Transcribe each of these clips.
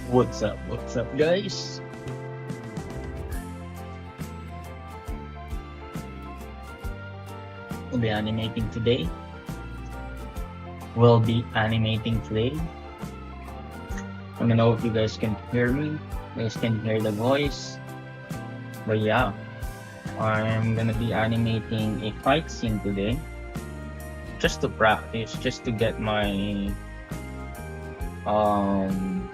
What's up? What's up, guys? We'll be animating today. We'll be animating today. I don't know if you guys can hear me. You guys can hear the voice. But yeah, I'm gonna be animating a fight scene today. Just to practice, just to get my um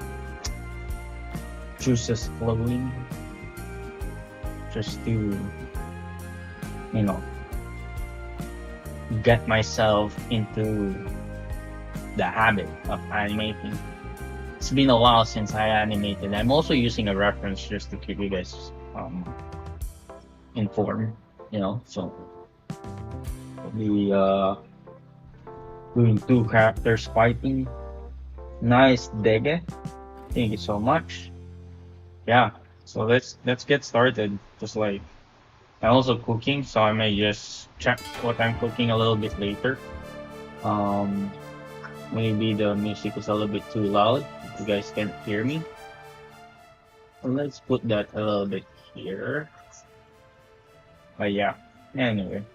juices flowing. Just to, you know, get myself into the habit of animating. It's been a while since I animated. I'm also using a reference just to keep you guys informed, So we doing two characters fighting. Nice Dege. Thank you so much. Yeah. So let's get started. Just like I'm also cooking, so I may just check what I'm cooking a little bit later. Um Maybe the music is a little bit too loud. If you guys can't hear me. Let's put that a little bit here. But yeah. Anyway.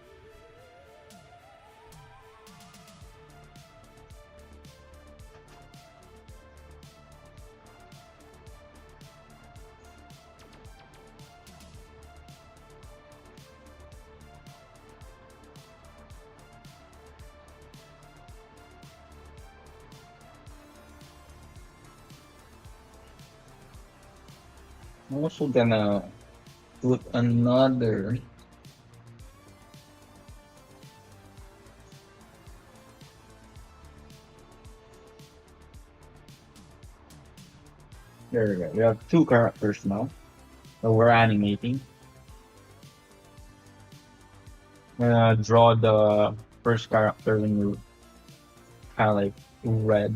I'm also gonna put another. There we go. We have two characters now that we're animating. I'm gonna draw the first character when you kind of like red.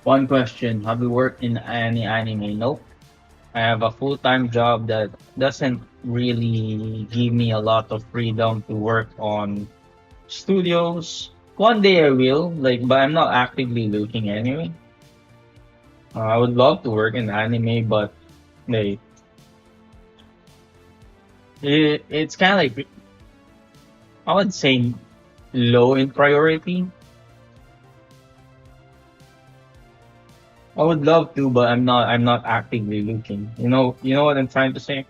One question: have you worked in any anime? Nope. I have a full-time job that doesn't really give me a lot of freedom to work on studios. One day I will, but I'm not actively looking anyway. I would love to work in anime, but like, it's kind of like I would say low in priority. I would love to, but I'm not. I'm not actively looking. You know what I'm trying to say.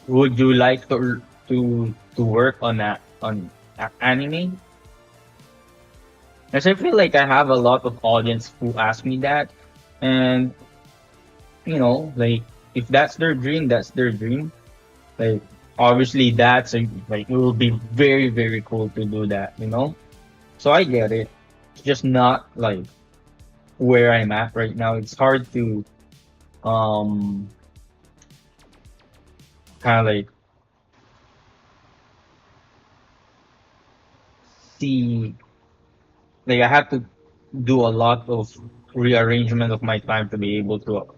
Would you like to work on anime? Because I feel like I have a lot of audience who ask me that, and like if that's their dream, that's their dream. Like obviously it will be very cool to do that. So I get it. It's just not like where I'm at right now. It's hard to um kind of like see, like I have to do a lot of rearrangement of my time to be able to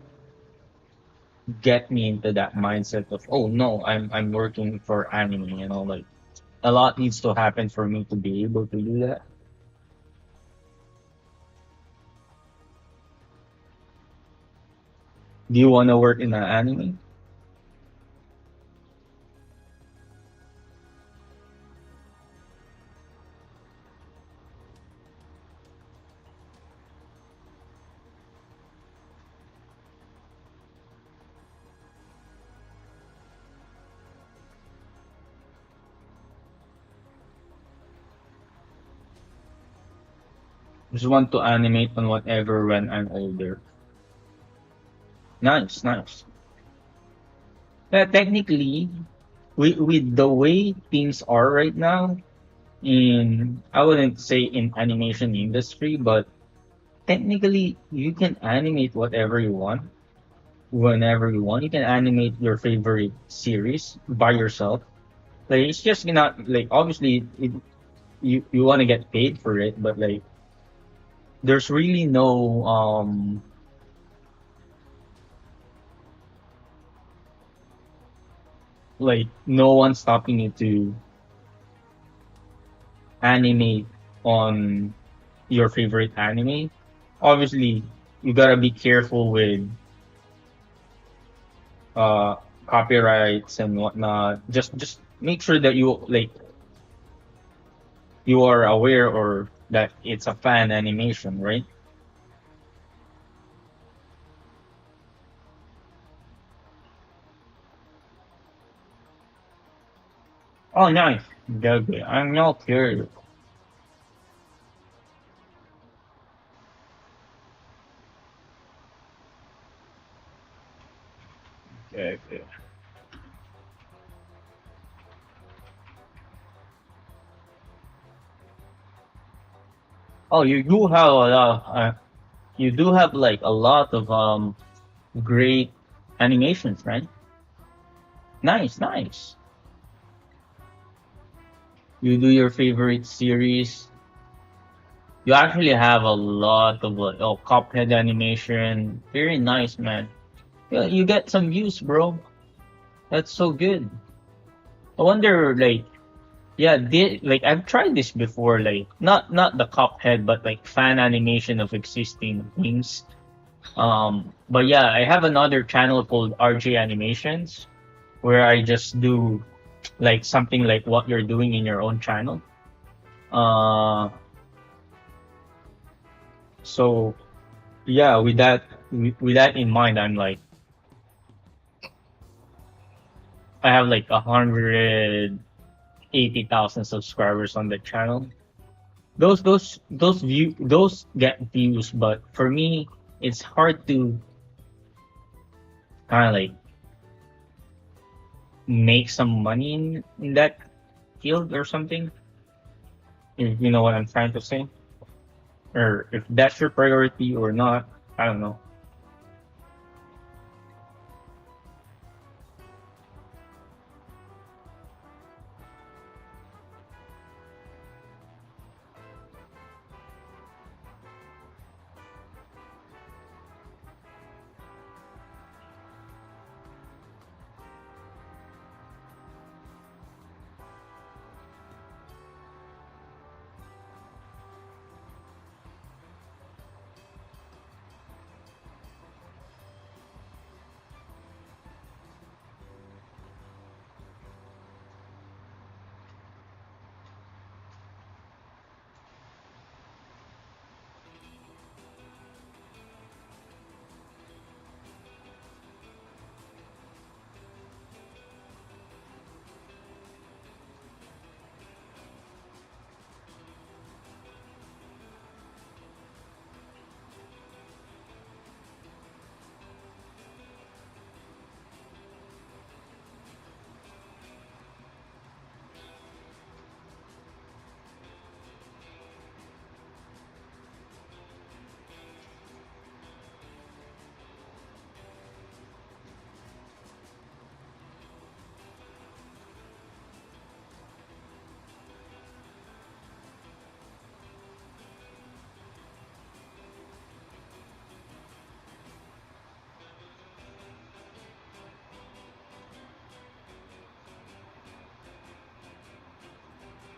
get me into that mindset of, oh no, I'm working for anime. Like a lot needs to happen for me to be able to do that. Do you want to work in an anime? Just want to animate on whatever when I'm older. Nice, nice. Yeah, technically, with the way things are right now, in I wouldn't say in animation industry, but technically you can animate whatever you want, whenever you want. You can animate your favorite series by yourself. Like it's just not like obviously you want to get paid for it, but like there's really no like no one stopping you to animate on your favorite anime. Obviously, you gotta be careful with uh copyrights and whatnot. Just make sure that you are aware or that it's a fan animation, right? Oh, nice. Okay, I'm now curious. Okay, okay. Oh, you do have a lot. You do have like a lot of great animations, right? Nice, nice. You do your favorite series. You actually have a lot of like, oh, Cuphead animation. Very nice, man. Yeah, you get some views, bro. That's so good. I wonder, like, yeah, like I've tried this before, like not the Cuphead, but like fan animation of existing things. But yeah, I have another channel called RJ Animations where I just do like something like what you're doing in your own channel. Uh, so yeah, with that in mind, I'm like I have like 180,000 subscribers on the channel. Those get views, but for me, it's hard to kind of like make some money in that field or something. If you know what I'm trying to say, or if that's your priority or not, I don't know.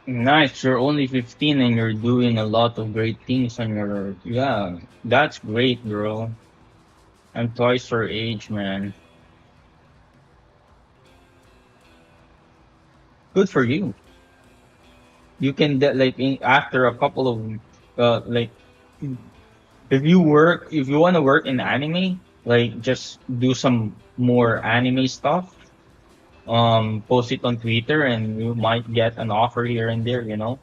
Nice, you're only 15 and you're doing a lot of great things on your yeah. That's great, bro. I'm twice your age, man. Good for you. You can get like after a couple of like if you want to work in anime, like just do some more anime stuff. Post it on Twitter, and you might get an offer here and there. You know.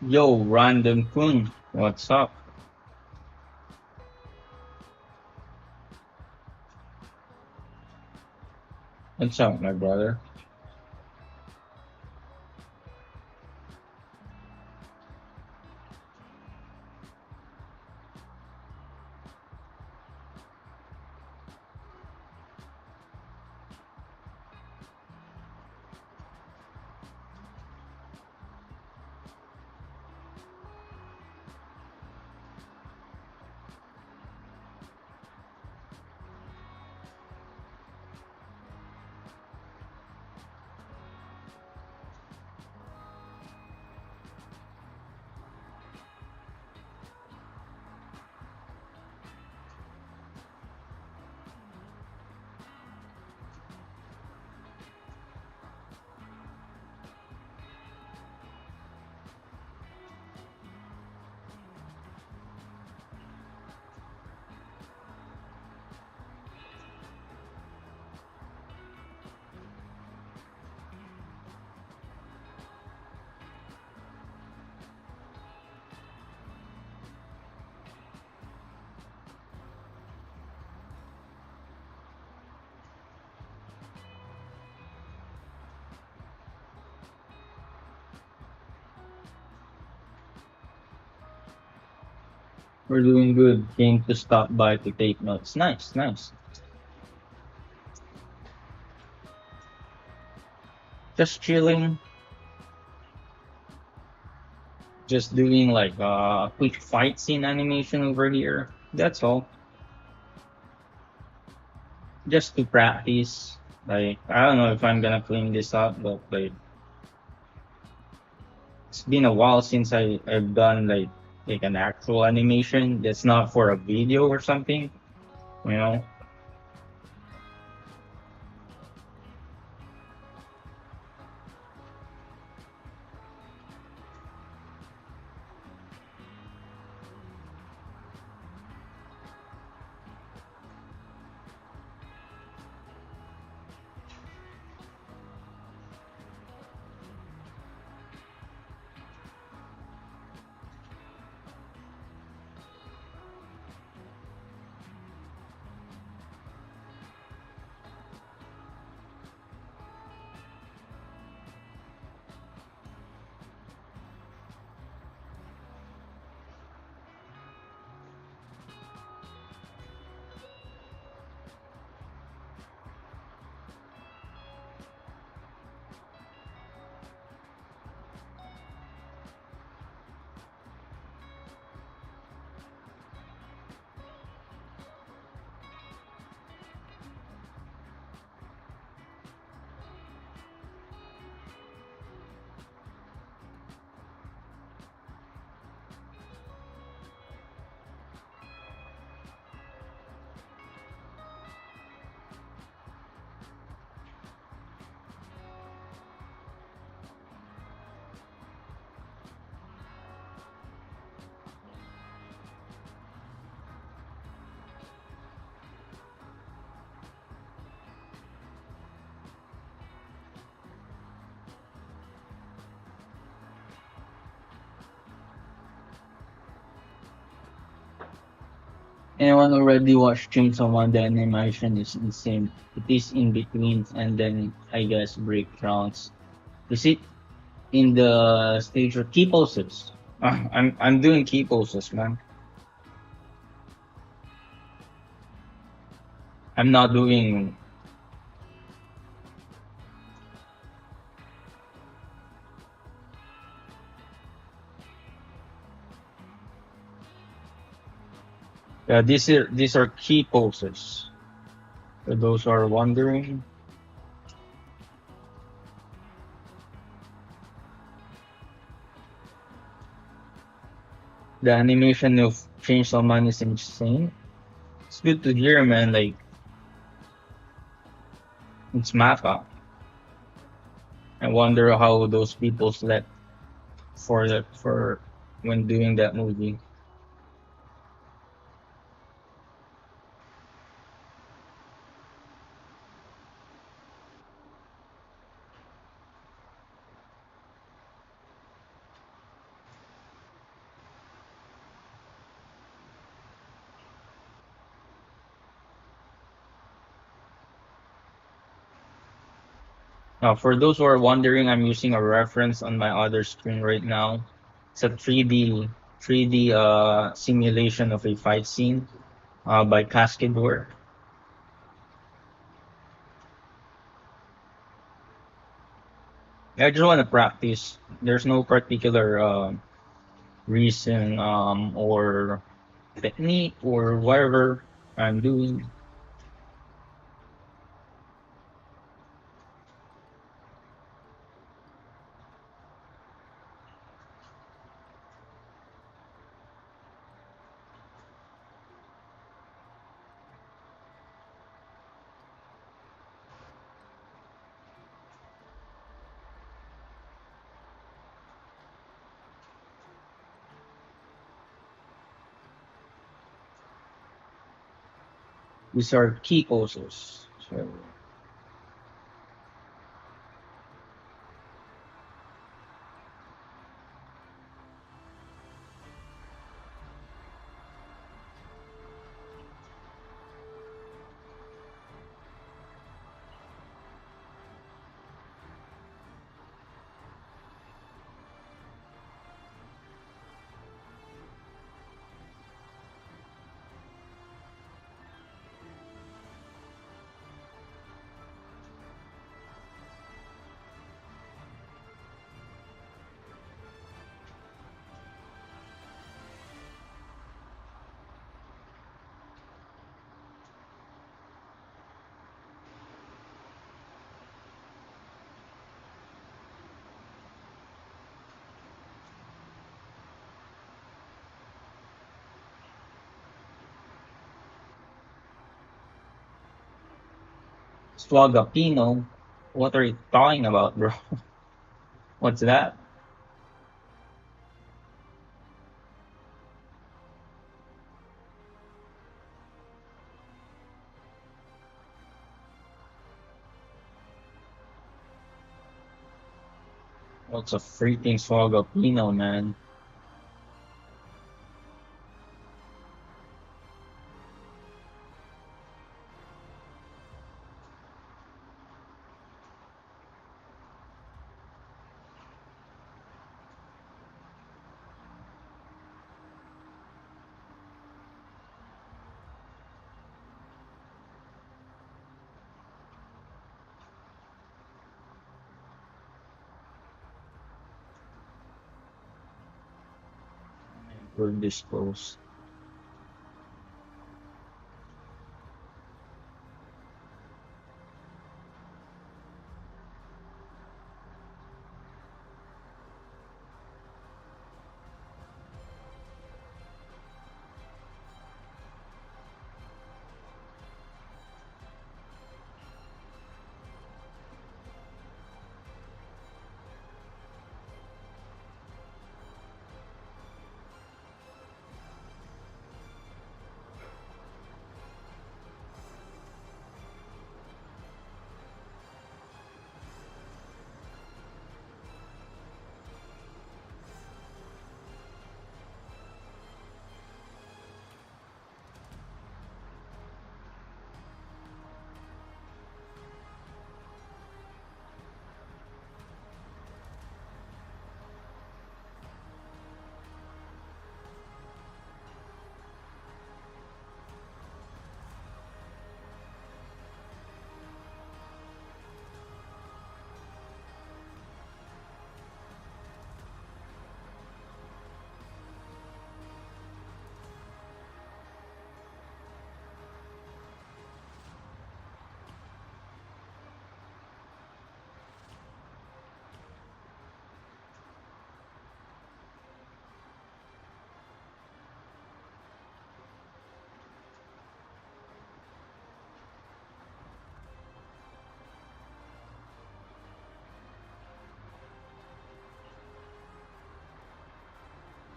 Yo, Random Kun, what's up? What's up, my brother? We're doing good. Came to stop by to take notes. Nice, nice. Just chilling, just doing like quick fight scene animation over here. That's all. Just to practice. Like I don't know if I'm gonna clean this up, but like it's been a while since I've done like an actual animation that's not for a video or something. You know. Anyone already watched Chainsaw Man? The animation is insane. It is in between and then I guess breakdowns. Is it in the stage of key poses? I'm doing key poses, man. I'm not doing. Yeah, these are key poses. For those who are wondering, the animation of Chainsaw Man is insane. It's good to hear, man. Like it's Maka. I wonder how those people slept for when doing that movie. Now, for those who are wondering, I'm using a reference on my other screen right now. It's a 3D simulation of a fight scene by Cascador. I just want to practice. There's no particular reason or technique or whatever I'm doing. These are key poses. So Swagapino, what are you talking about, bro? What's that? What's a freaking Swagapino, man? For this pose.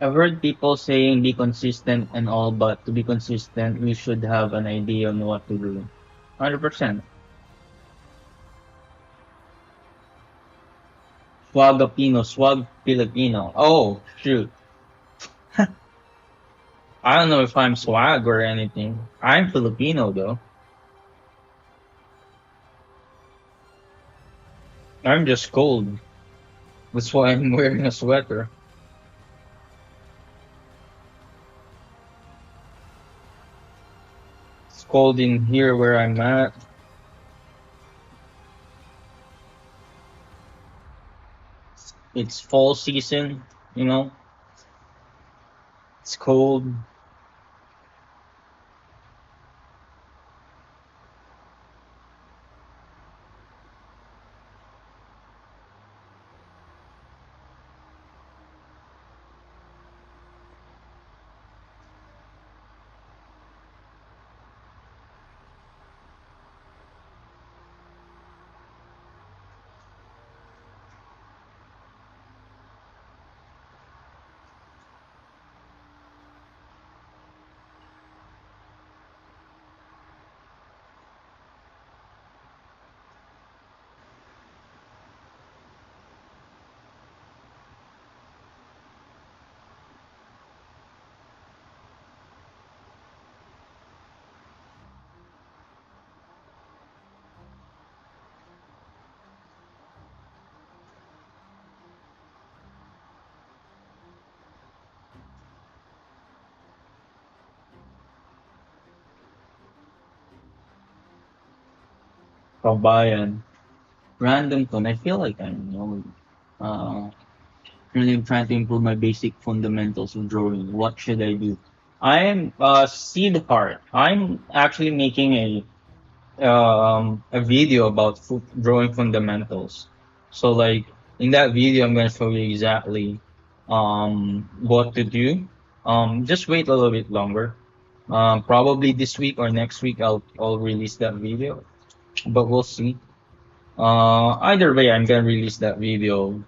I've heard people saying be consistent and all, but to be consistent, we should have an idea on what to do. 100%. Swagapino, swag Filipino. Oh, shoot. I don't know if I'm swag or anything. I'm Filipino though. I'm just cold. That's why I'm wearing a sweater. It's cold in here where I'm at. It's fall season, you know. It's cold. Kabayan. Random tone. I feel like I know. Uh, Really, I'm trying to improve my basic fundamentals of drawing. What should I do? I'm see the part. I'm actually making a video about drawing fundamentals. So like in that video, I'm gonna show you exactly what to do. Just wait a little bit longer. Probably this week or next week, I'll release that video. But we'll see. Either way, I'm gonna release that video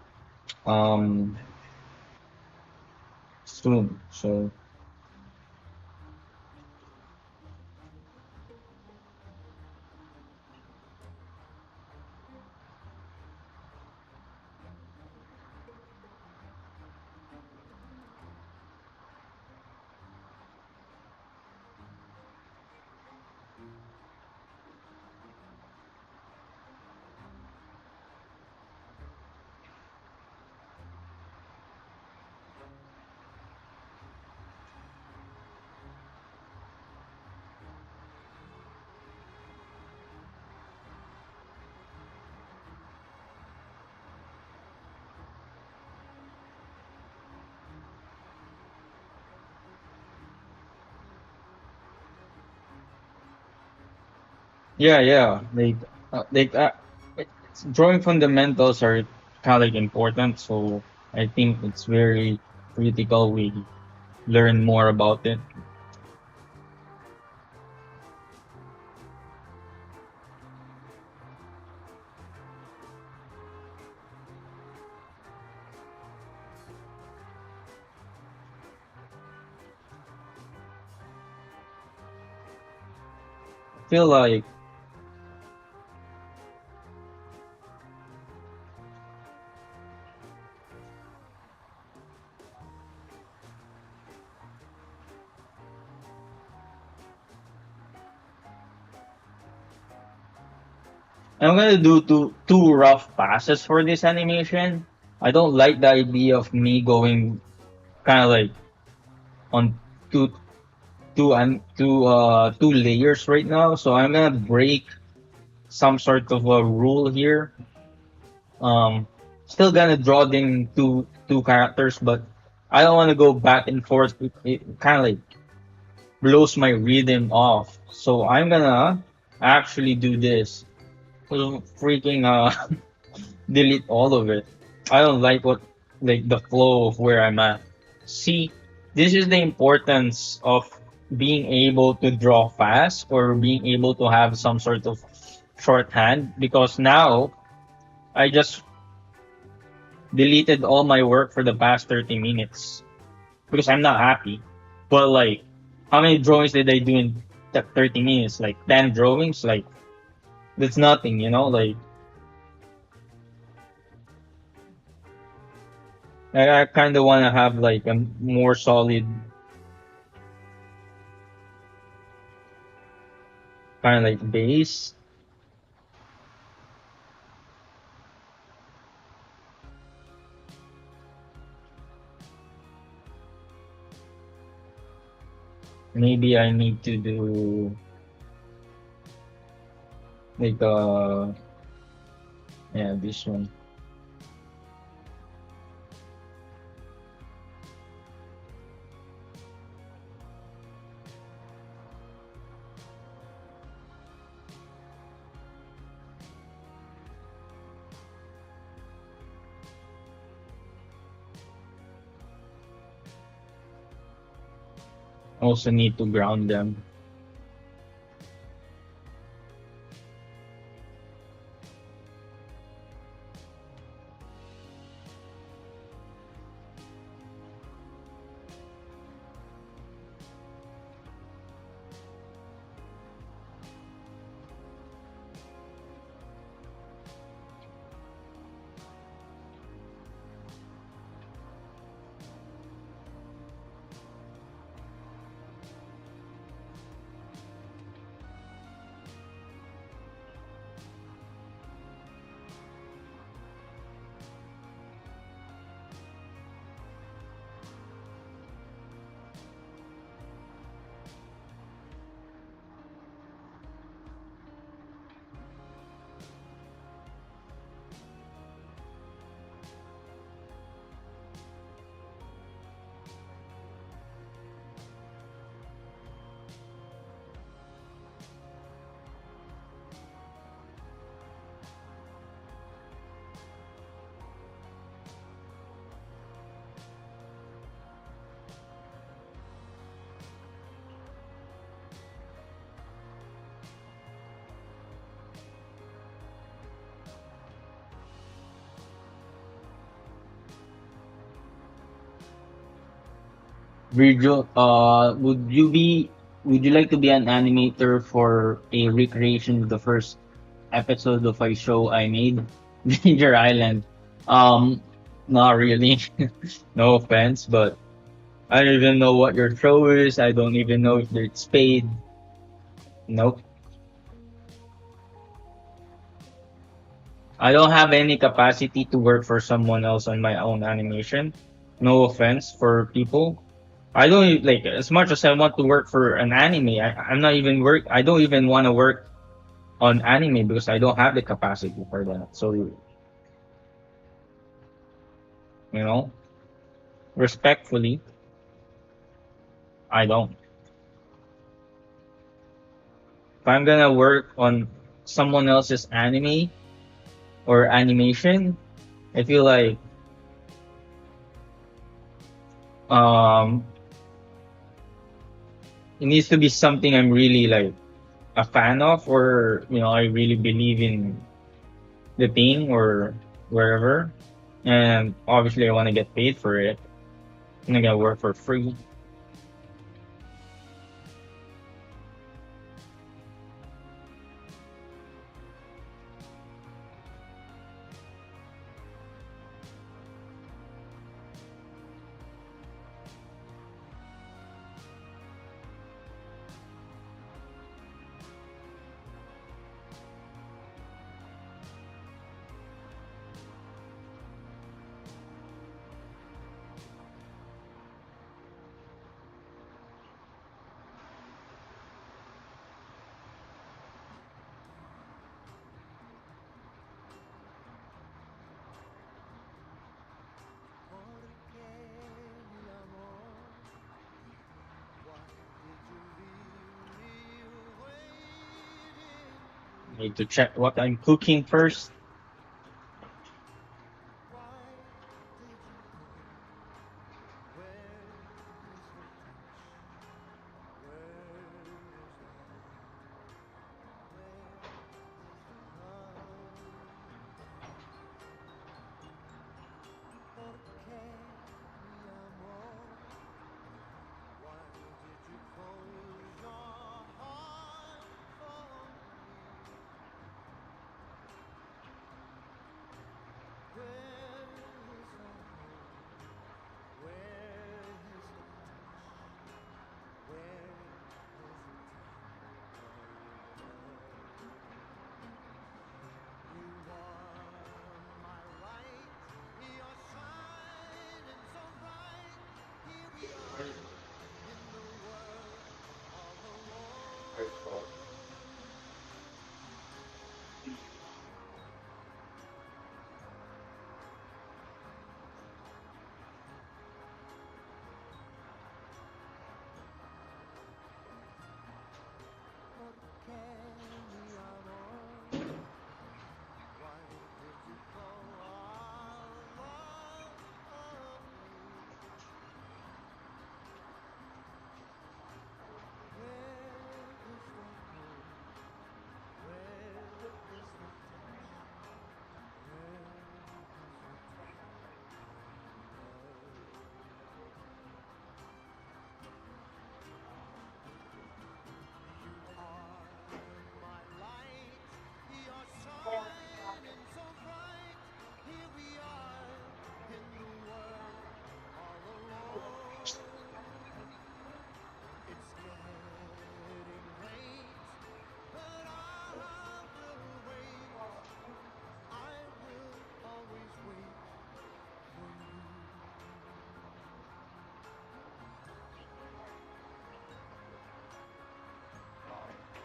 um soon. So yeah, yeah. Like drawing fundamentals are kind of like important. So I think it's very critical we learn more about it. I feel like I'm gonna do two rough passes for this animation. I don't like the idea of me going kind of like on two two layers right now. So I'm gonna break some sort of a rule here. Um, Still gonna draw them two characters, but I don't want to go back and forth. It kind of like blows my rhythm off. So I'm gonna actually do this. Freaking delete all of it. I don't like what like the flow of where I'm at. See, this is the importance of being able to draw fast or being able to have some sort of shorthand because now I just deleted all my work for the past 30 minutes because I'm not happy. But like, how many drawings did I do in that 30 minutes? Like 10 drawings? Like, that's nothing, you know? Like, I kind of want to have like a more solid kind of like base. Maybe I need to do like yeah, this one. Also need to ground them. Virgil, would you like to be an animator for a recreation of the first episode of a show I made, Danger Island? Um, Not really. No offense, but I don't even know what your show is. I don't even know if it's paid. Nope. I don't have any capacity to work for someone else on my own animation. No offense for people. I don't like as much as I want to work for an anime. I'm not even work. I don't even want to work on anime because I don't have the capacity for that. So you know, respectfully, I don't. If I'm gonna work on someone else's anime or animation, I feel like um it needs to be something I'm really like a fan of, or I really believe in the thing or wherever. And obviously, I want to get paid for it. I'm not gonna work for free. Need to check what I'm cooking first.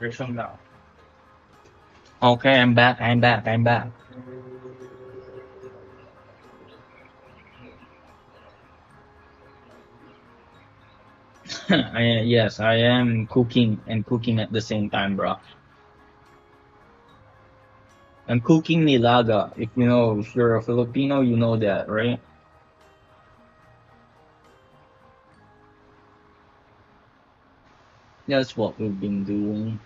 Resume now. Okay, I'm back. I'm back. I'm back. Yes, I am cooking and cooking at the same time, bro. I'm cooking nilaga. If you know, if you're a Filipino, you know that, right? That's what we've been doing.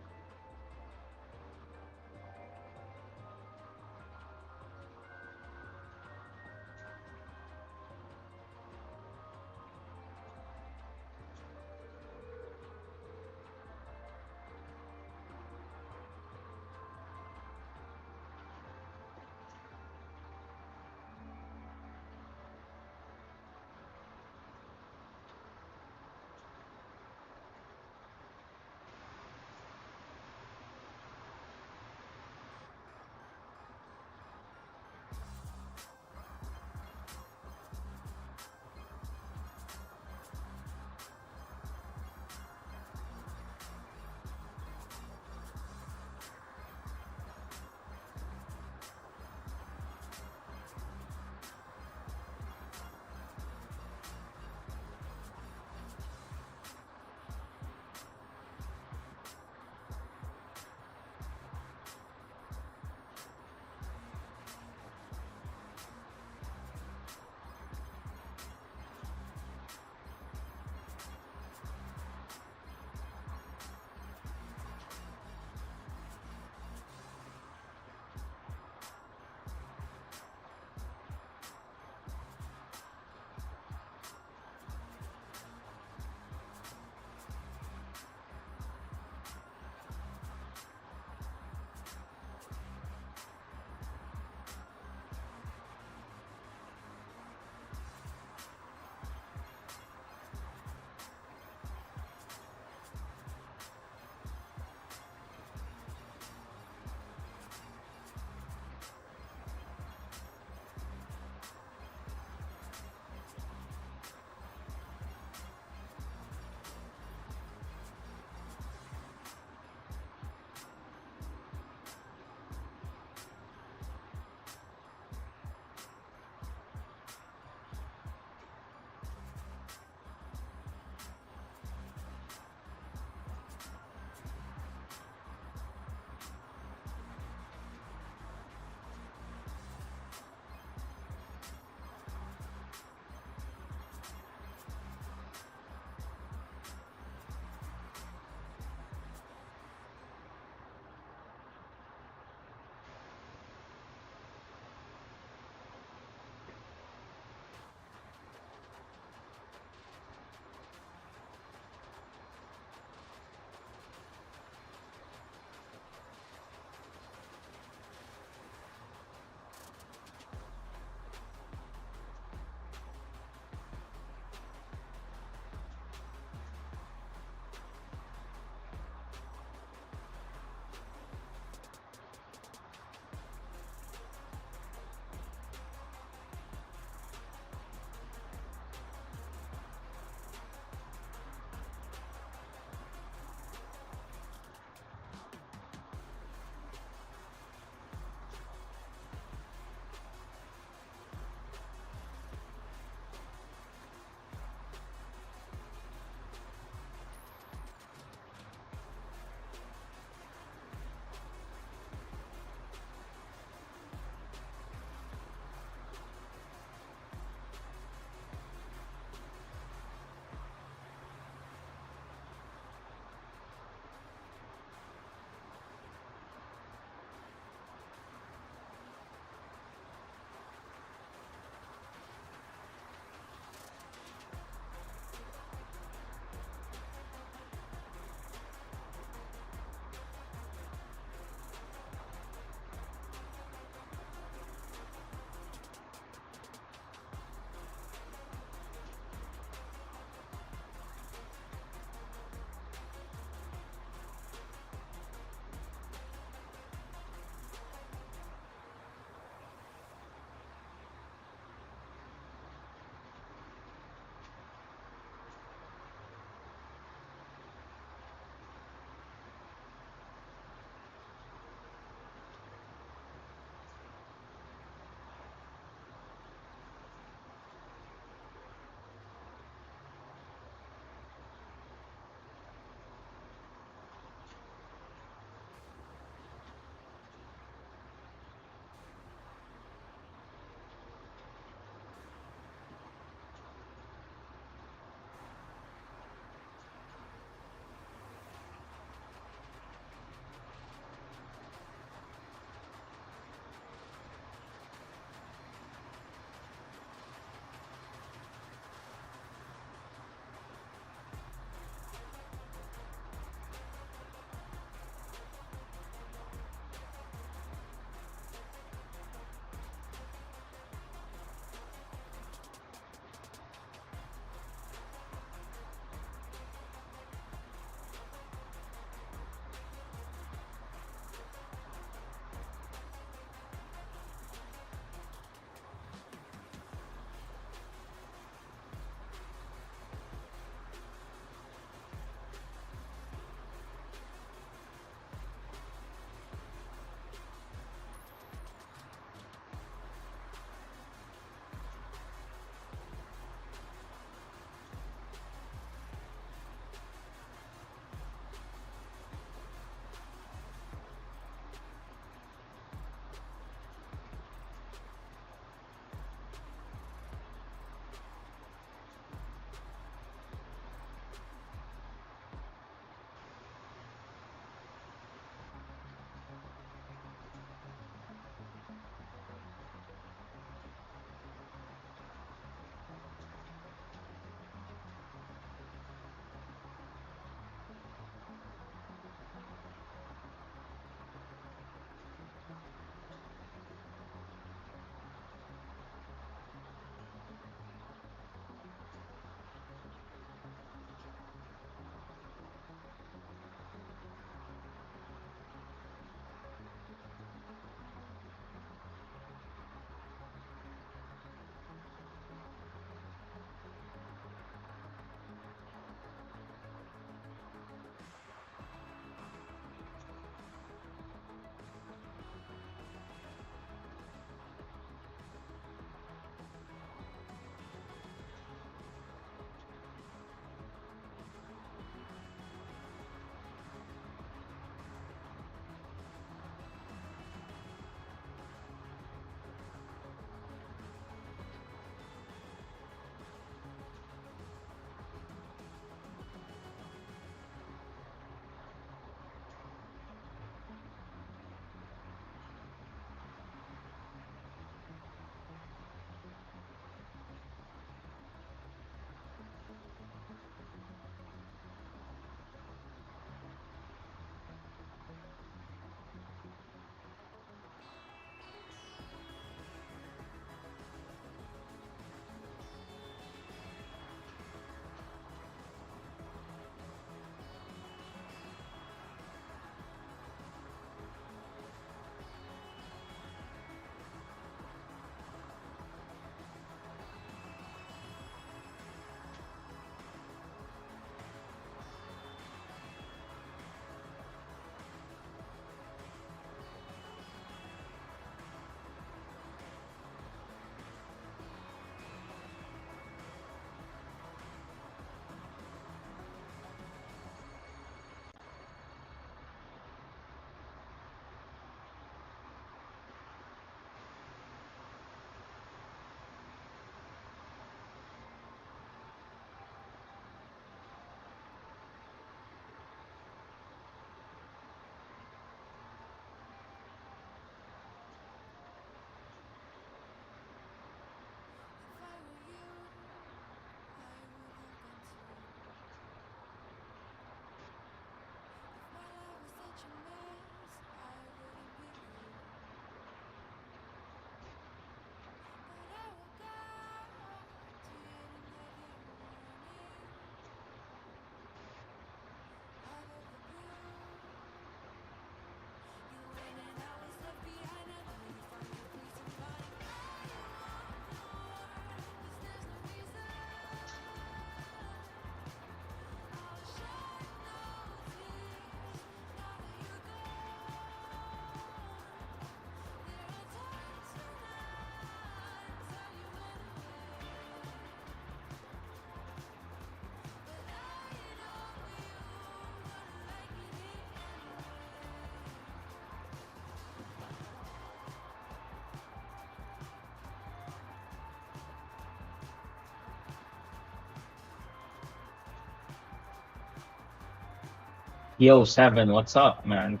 Yo, Seven, what's up, man?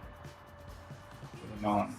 Going on?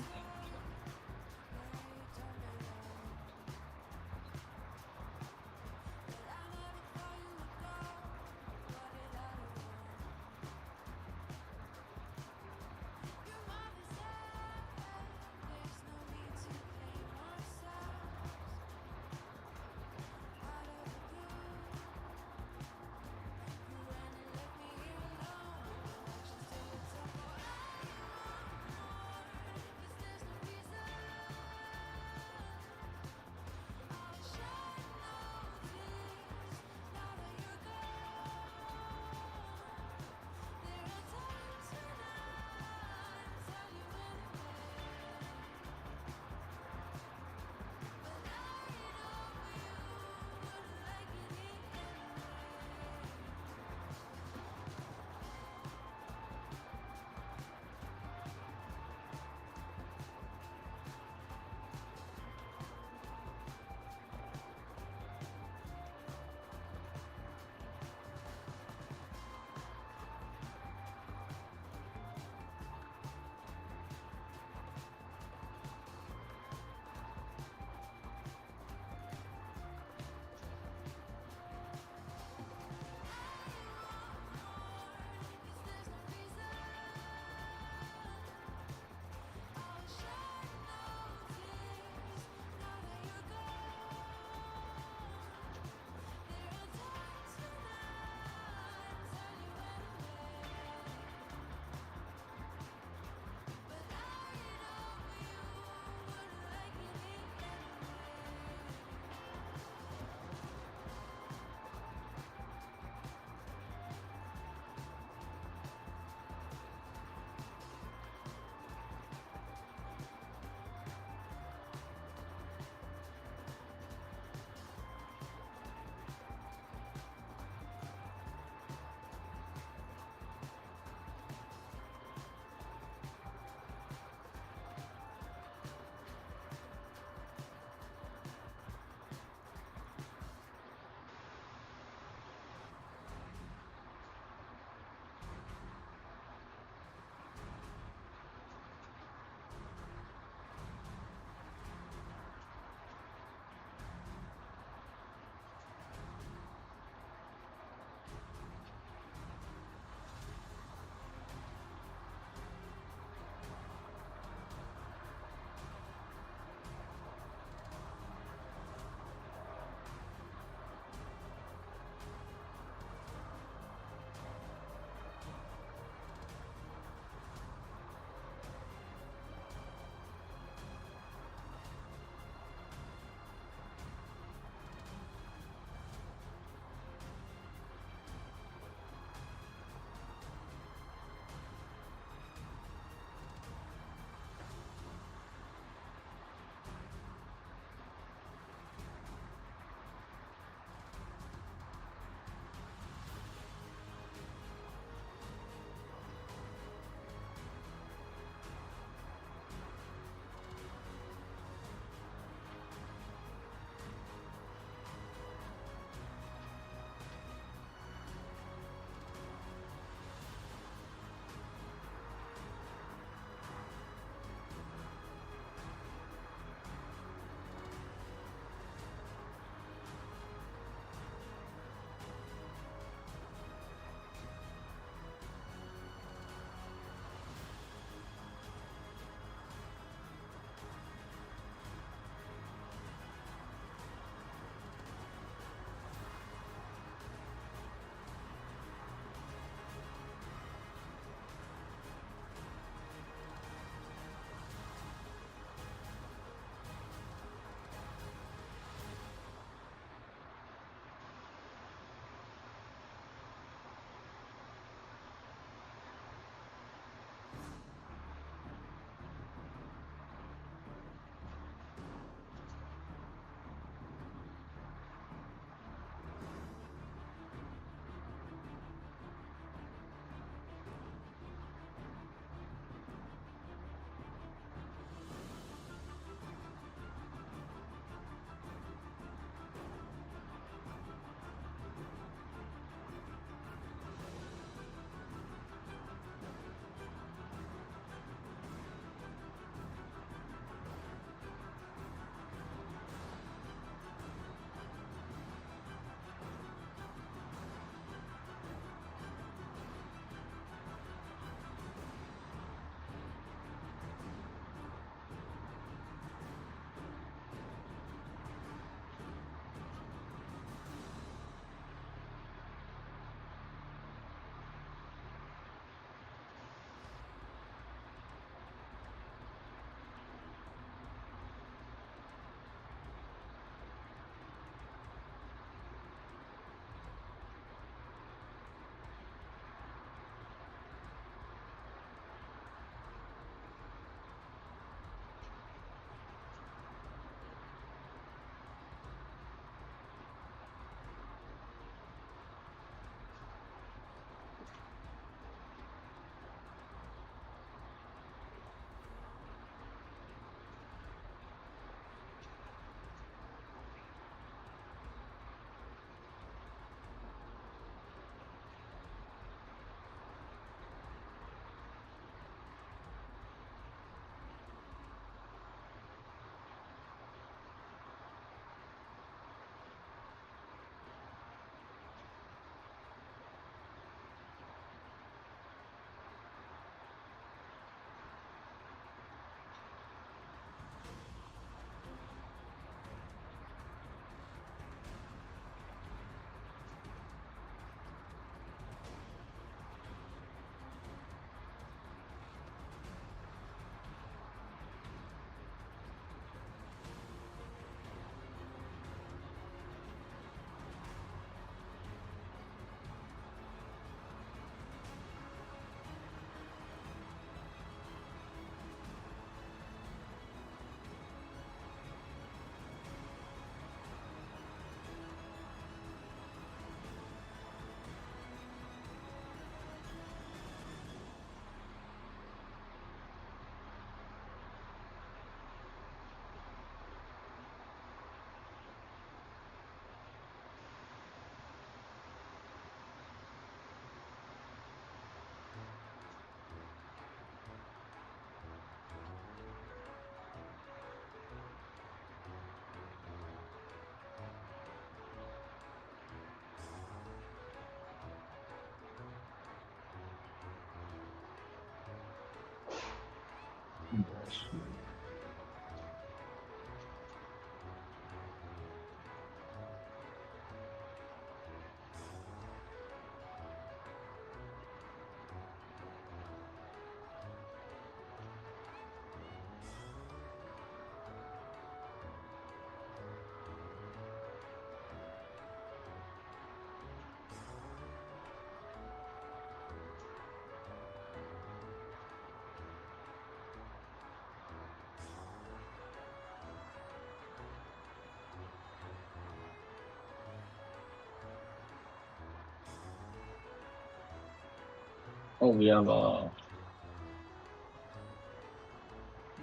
Oh, we have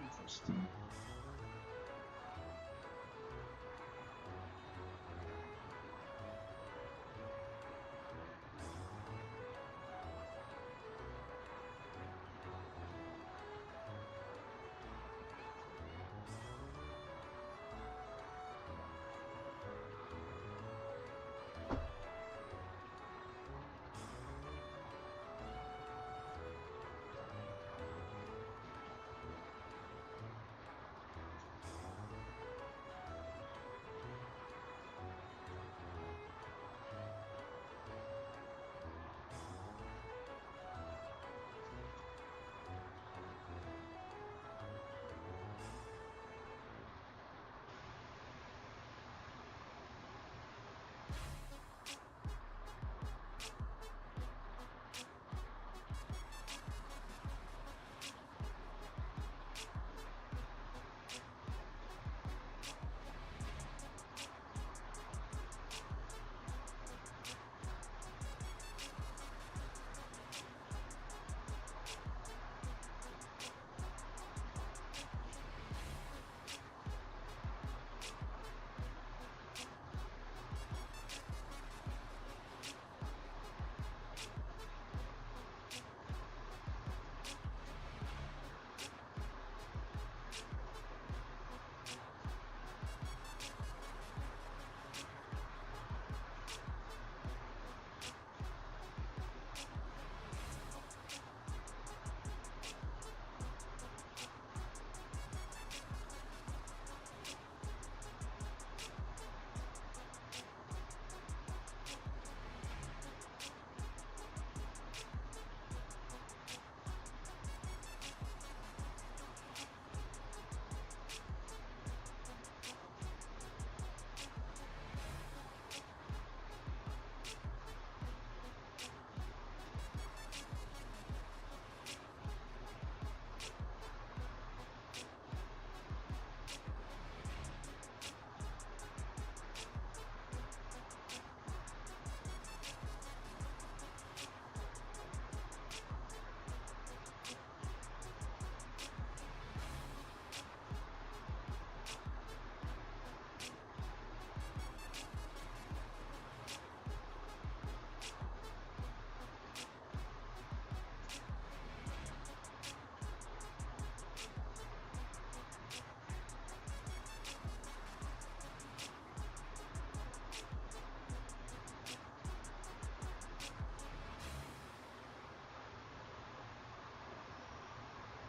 interesting.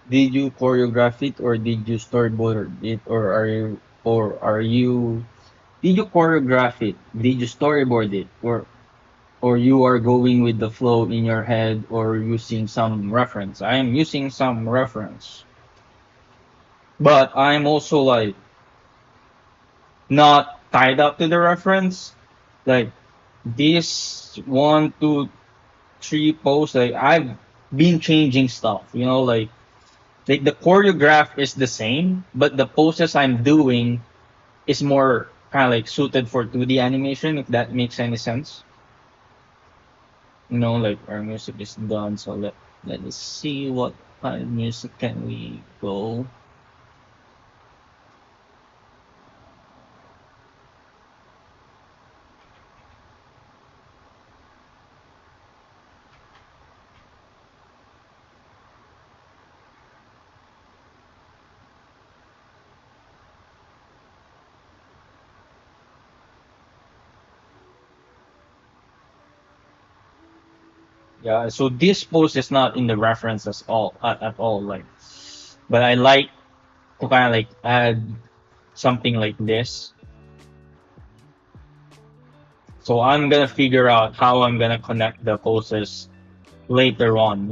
Did you choreograph it or did you storyboard it or are you did you choreograph it? Did you storyboard it or you are going with the flow in your head or using some reference? I am using some reference. But I'm also like not tied up to the reference. Like this one, two, three posts, like I've been changing stuff, like the choreograph is the same, but the poses I'm doing is more kind of like suited for 2D animation, if that makes any sense. Like our music is done, so let's see what kind of music can we go. Yeah, so this post is not in the references at all, like, but I like to kind of like add something like this. So I'm gonna figure out how I'm gonna connect the poses later on.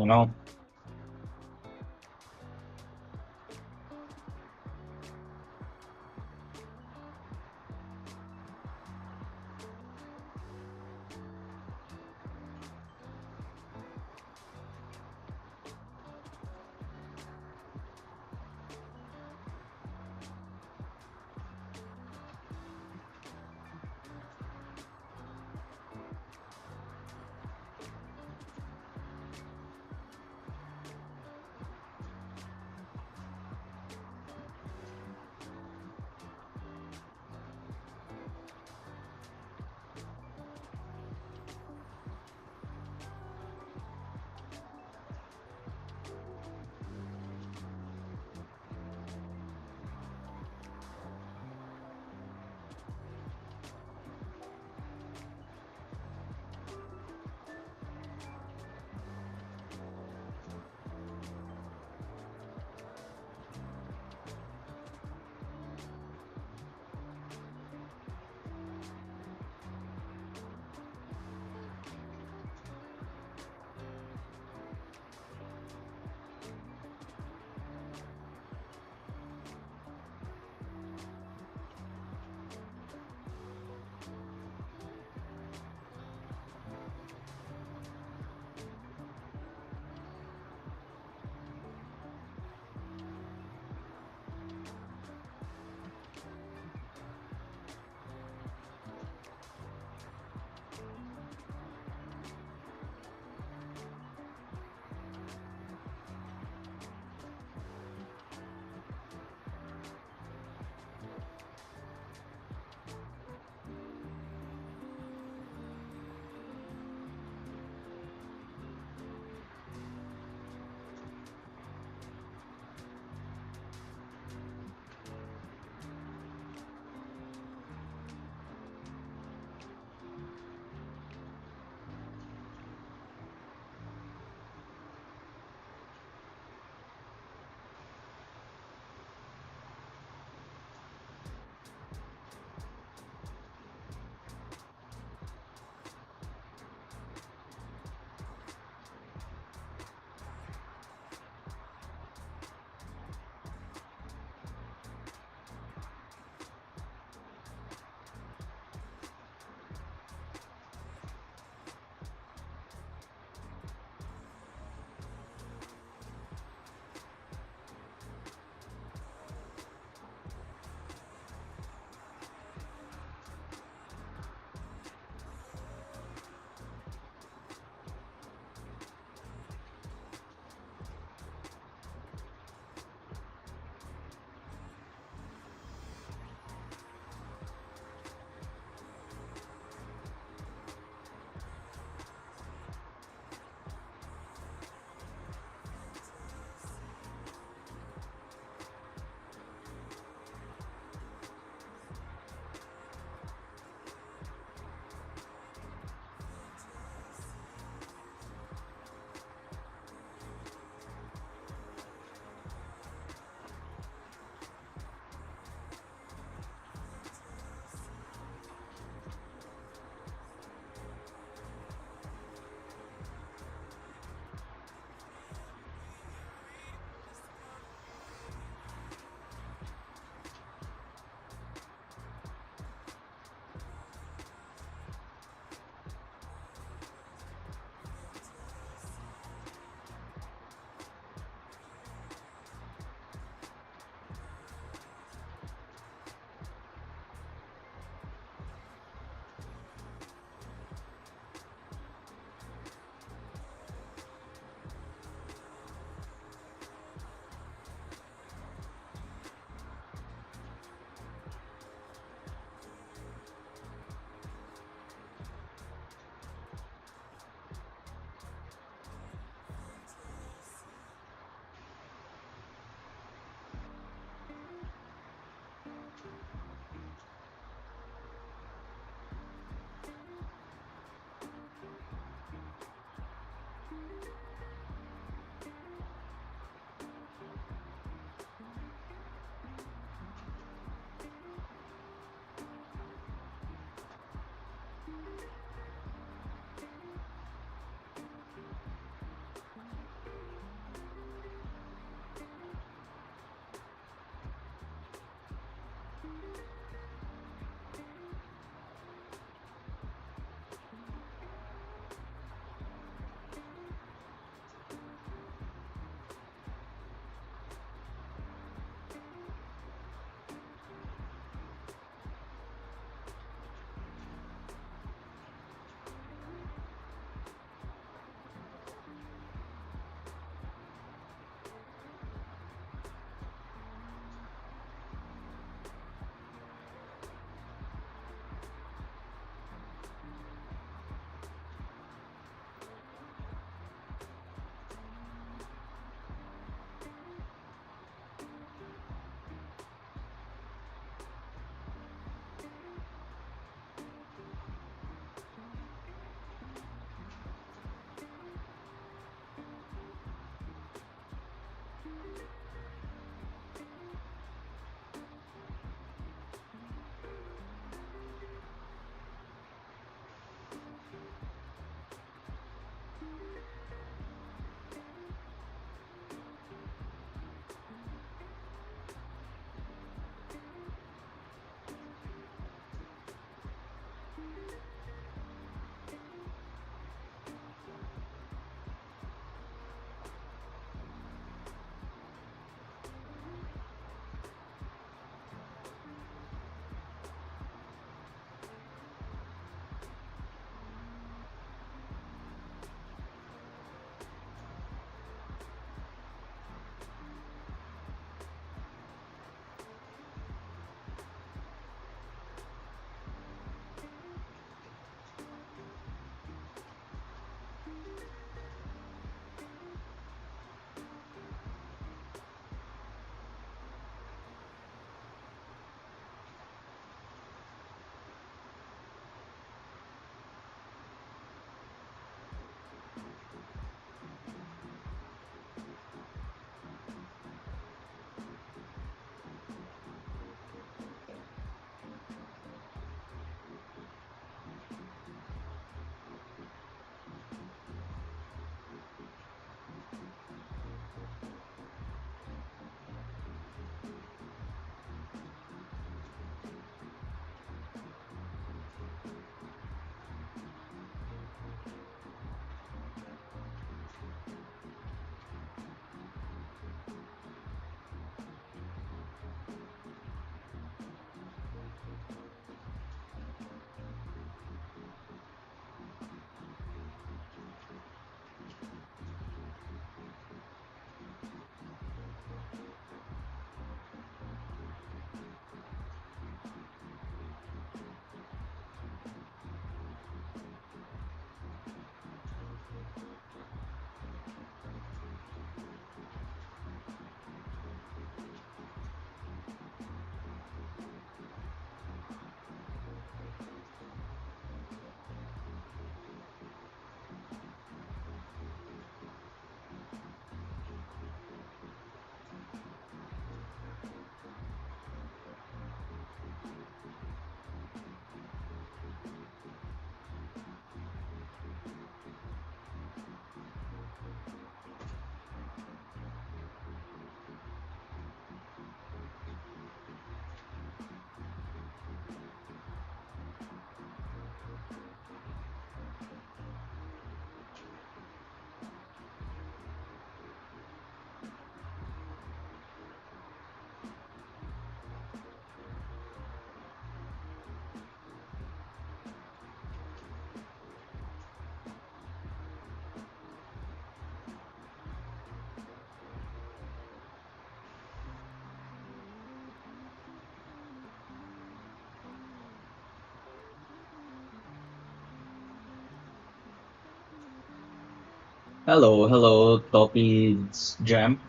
Hello, hello, Topi's Jam.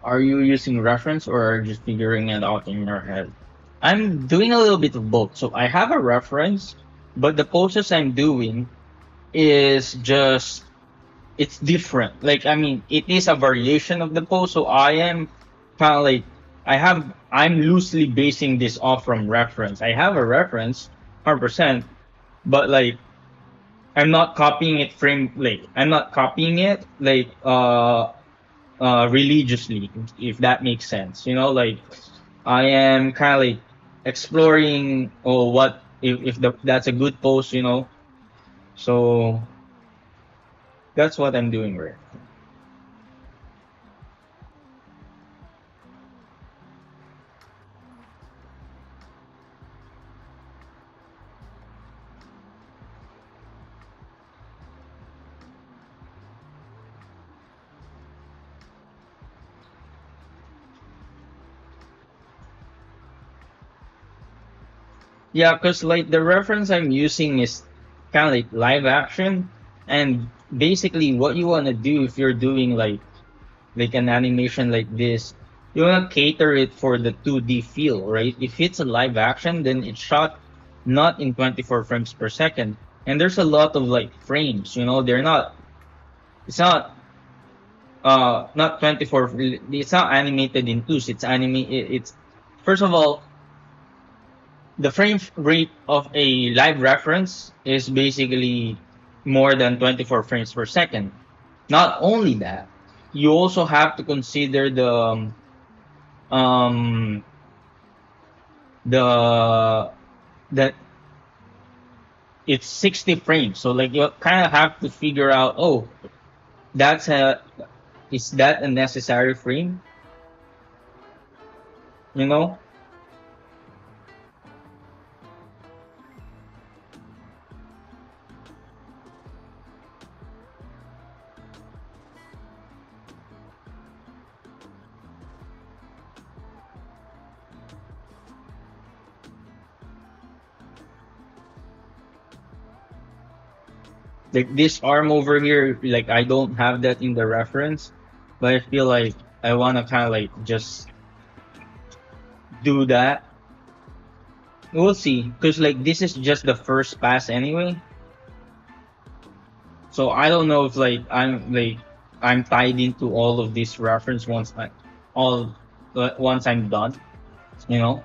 Are you using reference or are you just figuring it out in your head? I'm doing a little bit of both. So I have a reference, but the poses I'm doing is just it's different. Like I mean, it is a variation of the pose. So I am kind of like I'm loosely basing this off from reference. I have a reference, 100%, but like I'm not copying it frame like I'm not copying it like religiously, if that makes sense. You know, like I am kind of like exploring or what if that's a good post, you know. So that's what I'm doing right. Yeah, because like the reference I'm using is kind of like live action, and basically what you want to do if you're doing like an animation like this, you want to cater it for the 2D feel, right? If it's a live action, then it's shot not in 24 frames per second, and there's a lot of like frames, you know, they're not. It's not 24. It's not animated in twos. It's first of all the frame rate of a live reference is basically more than 24 frames per second. Not only that, you also have to consider um the that it's 60 frames. So like you kind of have to figure out, oh, that's a is that a necessary frame? You know? Like this arm over here, like I don't have that in the reference, but I feel like I wanna kinda like just do that. We'll see. Cause like this is just the first pass anyway. So I don't know if I'm tied into all of this reference all once I'm done, you know?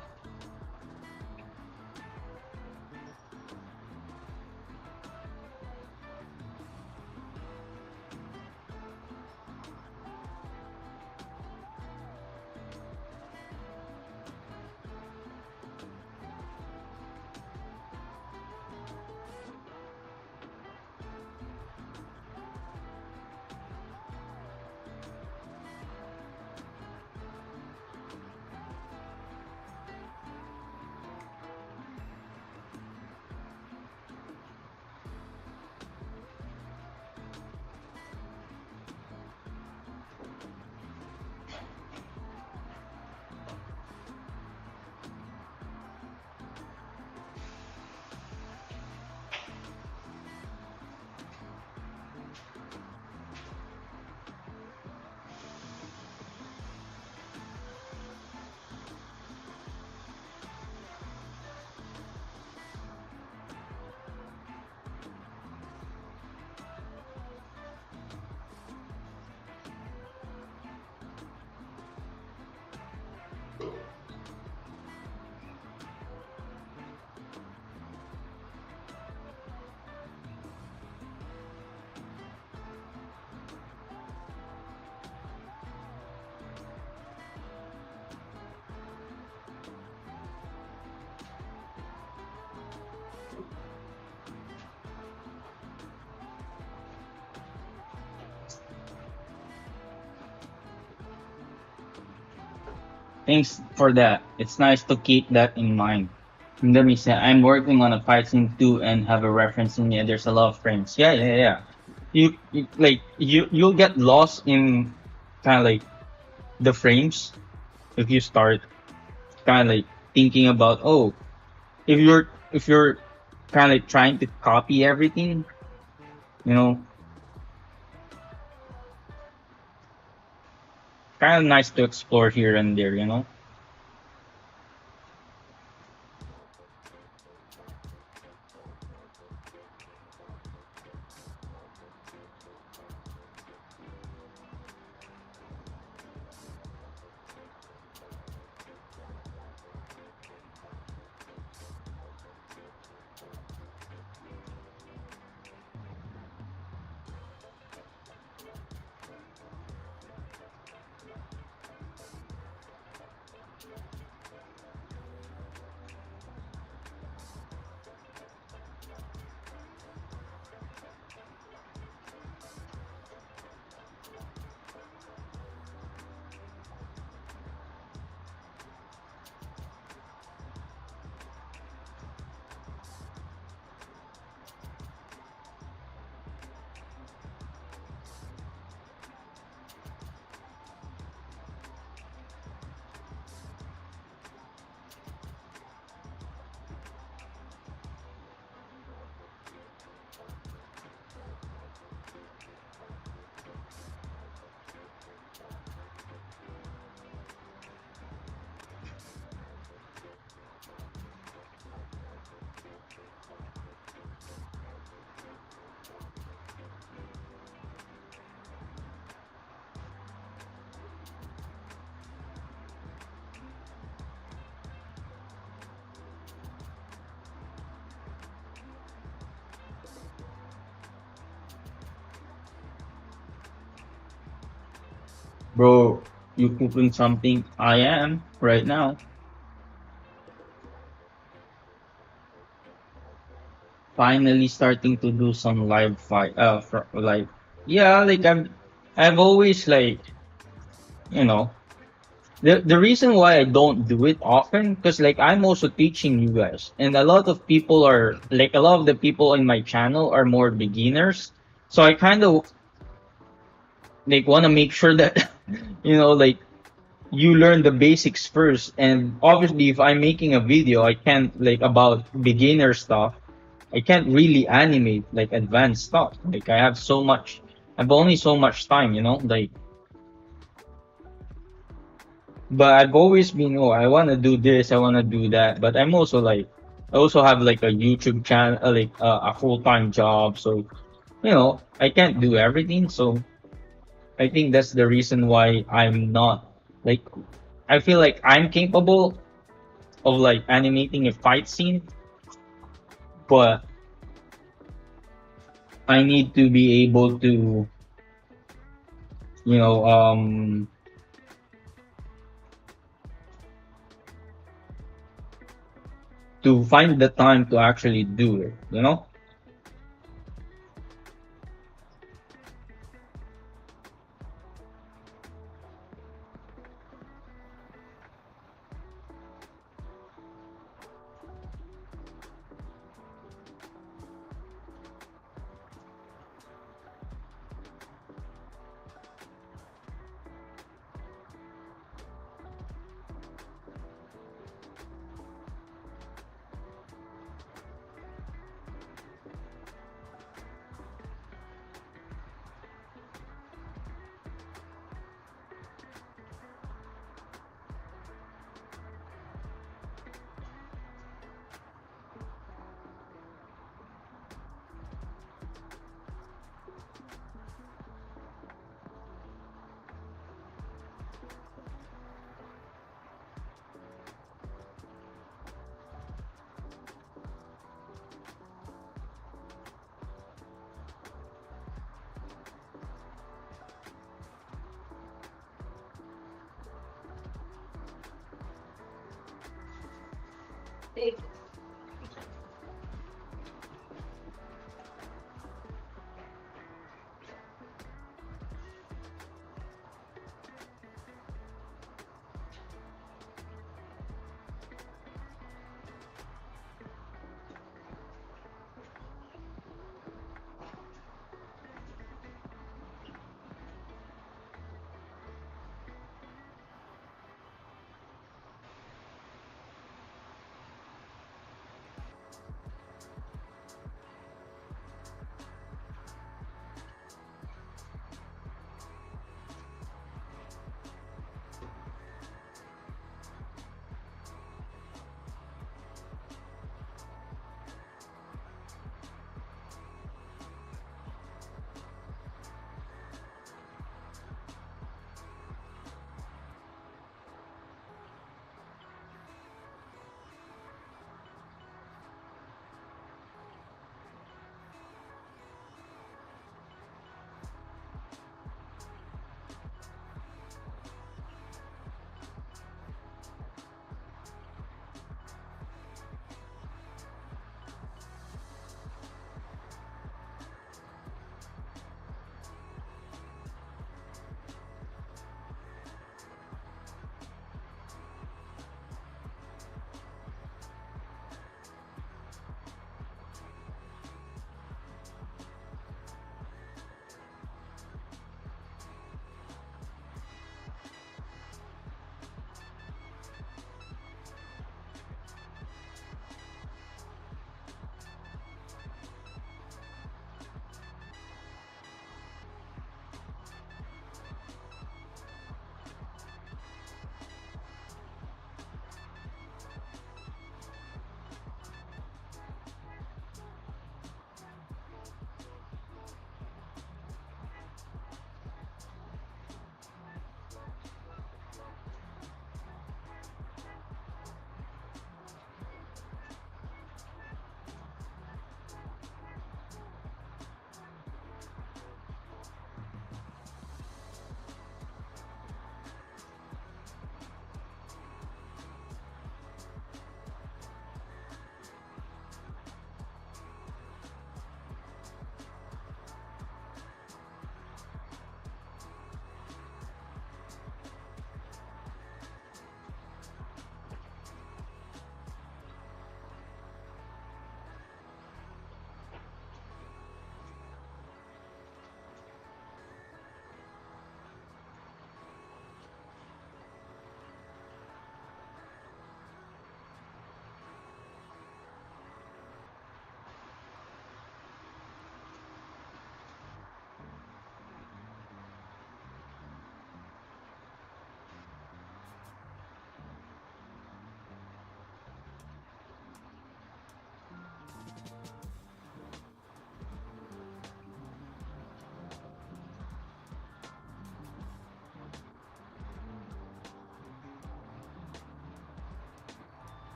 Thanks for that. It's nice to keep that in mind. And let me say, I'm working on a fight scene too and have a reference in it. There's a lot of frames. Yeah, yeah, yeah. You'll get lost in kind of like the frames if you start kind of like thinking about, oh, if you're kind of like trying to copy everything, you know, kind of nice to explore here and there, you know. Bro, you cooking something? I am right now. Finally starting to do some live fight. Like yeah, like I've always like you know the reason why I don't do it often because like I'm also teaching you guys, and a lot of people are like a lot of the people in my channel are more beginners. So I kind of like want to make sure that like you learn the basics first. And obviously, if I'm making a video, I can't like about beginner stuff. I can't really animate like advanced stuff. Like I have so much. I've only so much time, like. But I've always been, oh, I want to do this, I want to do that. But I'm also like, I also have like a YouTube channel, like a full time job. So I can't do everything. So I think that's the reason why I'm not like. I feel like I'm capable of like animating a fight scene, but I need to be able to, you know, um, to find the time to actually do it.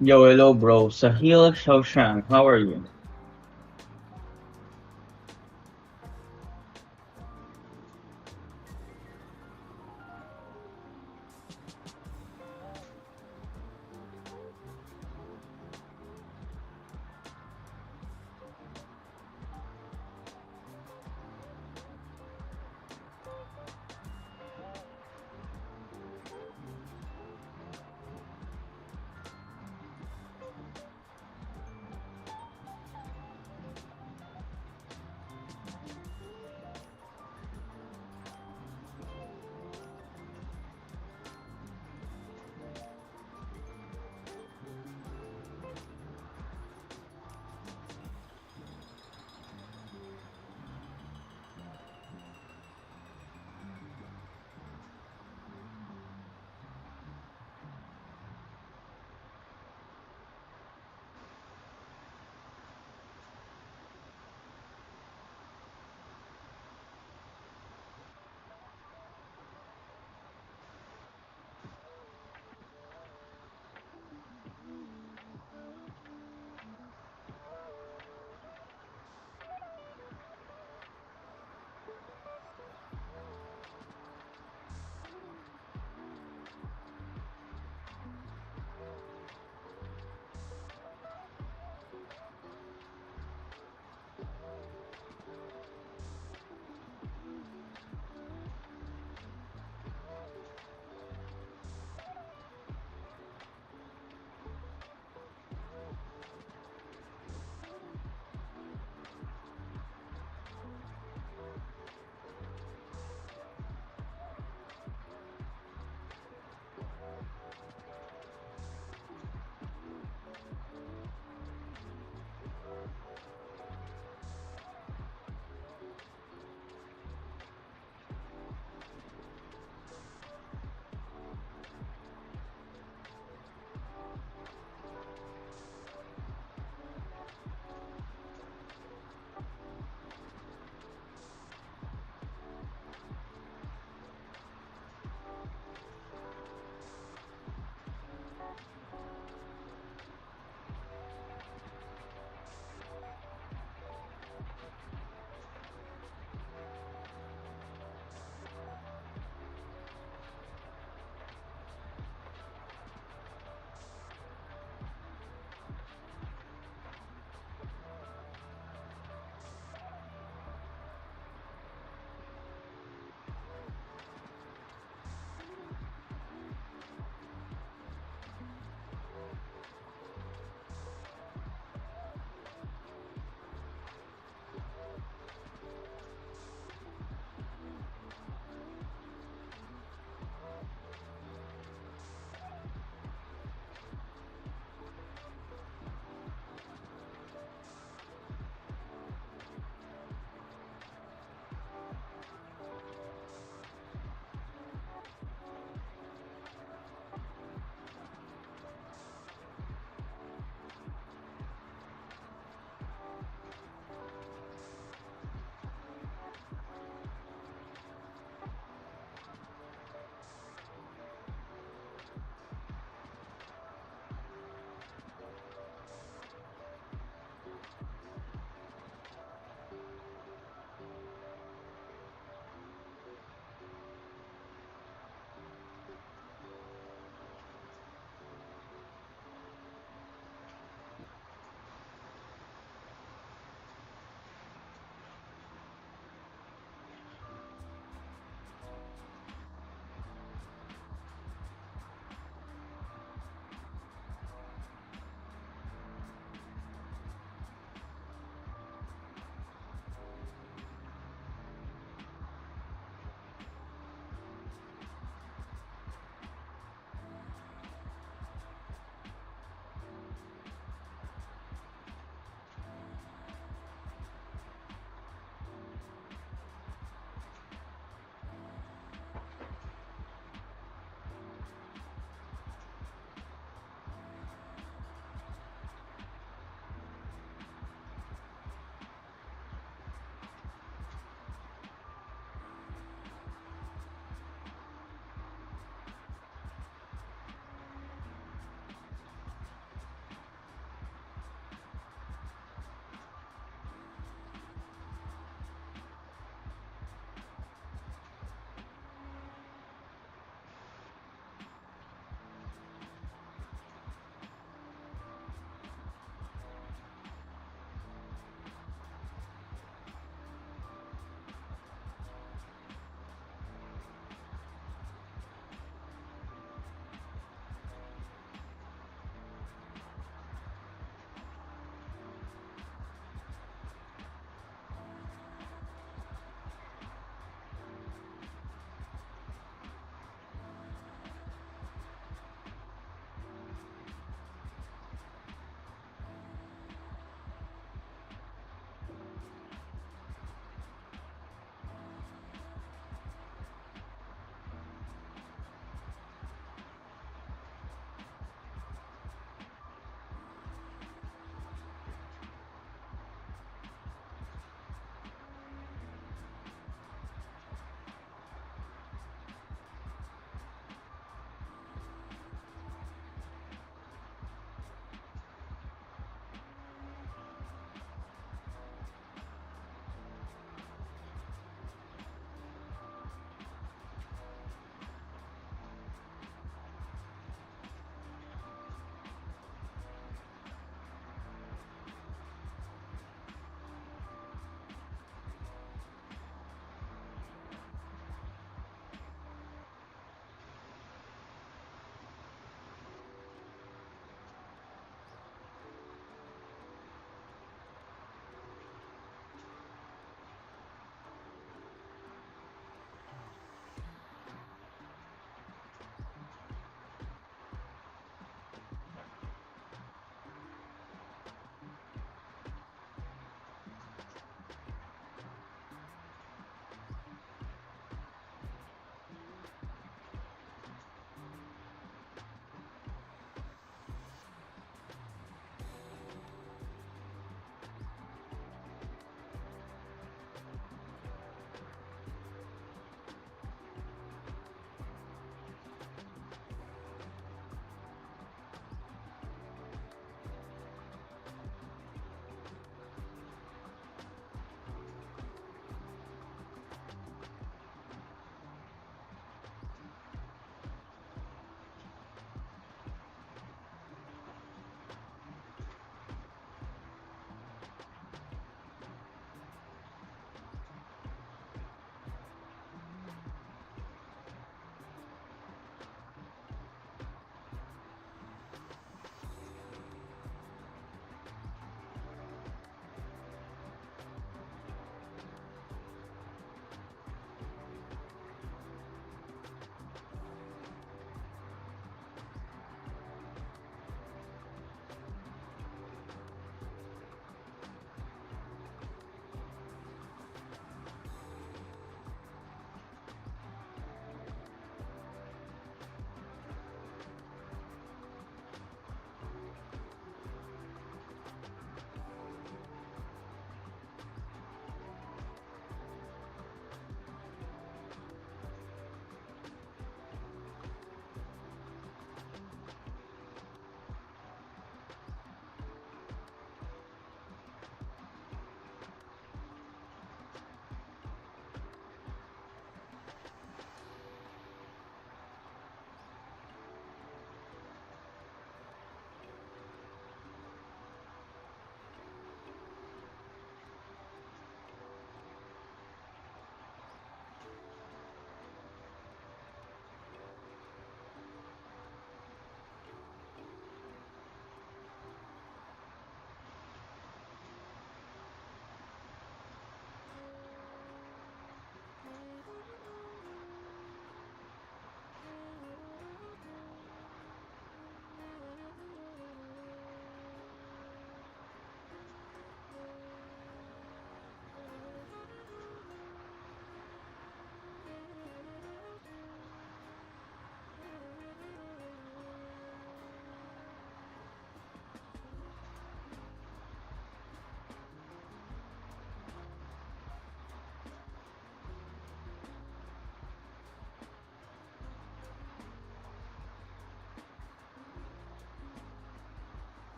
Yo, hello, bro. Sahil Shaoshang, how are you?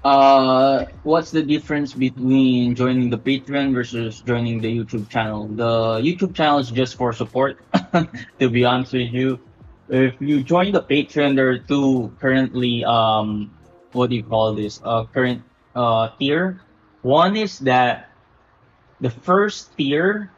What's the difference between joining the Patreon versus joining the YouTube channel? The YouTube channel is just for support, to be honest with you. If you join the Patreon, there are two currently, what do you call this? Current tier. One is that the first tier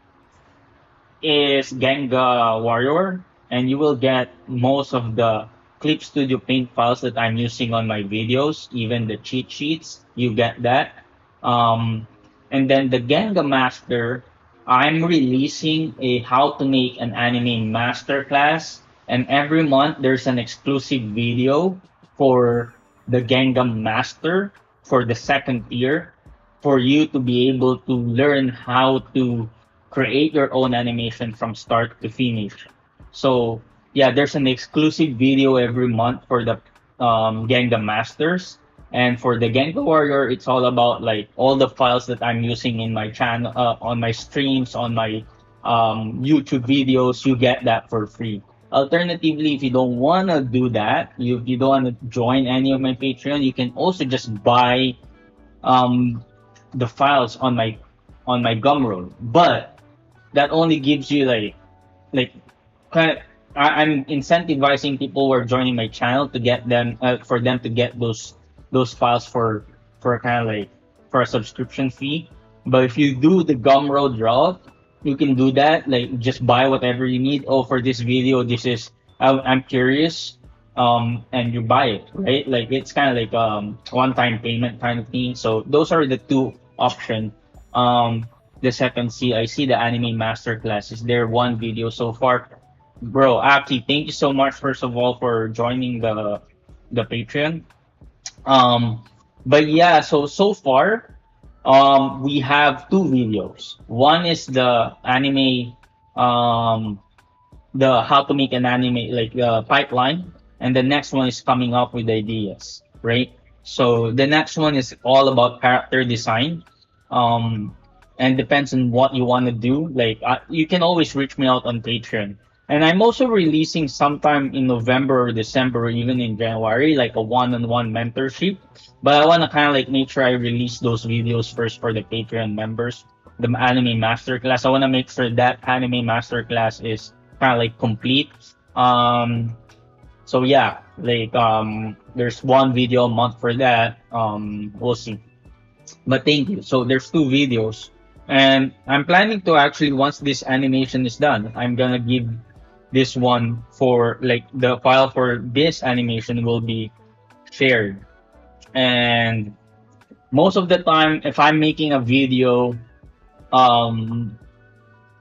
is Genga Warrior, and you will get most of the Clip Studio Paint files that I'm using on my videos, even the cheat sheets. You get that. Um, and then the Genga Master, I'm releasing a how to make an anime masterclass, and every month there's an exclusive video for the Genga Master for the second tier for you to be able to learn how to create your own animation from start to finish. So yeah, there's an exclusive video every month for the Genga Masters. And for the Genga Warrior, it's all about like all the files that I'm using in my channel, on my streams, on my YouTube videos. You get that for free. Alternatively, if you don't want to do that, you don't want to join any of my Patreon, you can also just buy um, the files on my Gumroad. But that only gives you like kind of I'm incentivizing people who are joining my channel to get them for them to get those files for kind of like for a subscription fee. But if you do the Gumroad route, you can do that. Like just buy whatever you need. Oh, for this video, this is I'm curious. And you buy it, right? Like it's kind of like one-time payment kind of thing. So those are the two options. Um, the second I see the anime masterclass. Is there one video so far? Bro, Aki, thank you so much first of all for joining the Patreon. Um, but yeah, so far, we have two videos. One is the anime, um, the how to make an anime like pipeline, and the next one is coming up with ideas, right? So the next one is all about character design, um, and depends on what you want to do. Like you can always reach me out on Patreon, and I'm also releasing sometime in November or December or even in January like a one-on-one mentorship. But I want to kind of like make sure I release those videos first for the Patreon members. The anime masterclass. I want to make sure that anime masterclass is kind of like complete. Um, so yeah, like there's one video a month for that. We'll see. But thank you. So there's two videos, and I'm planning to actually once this animation is done, I'm gonna give this one for like the file for this animation will be shared. And most of the time, if I'm making a video, um,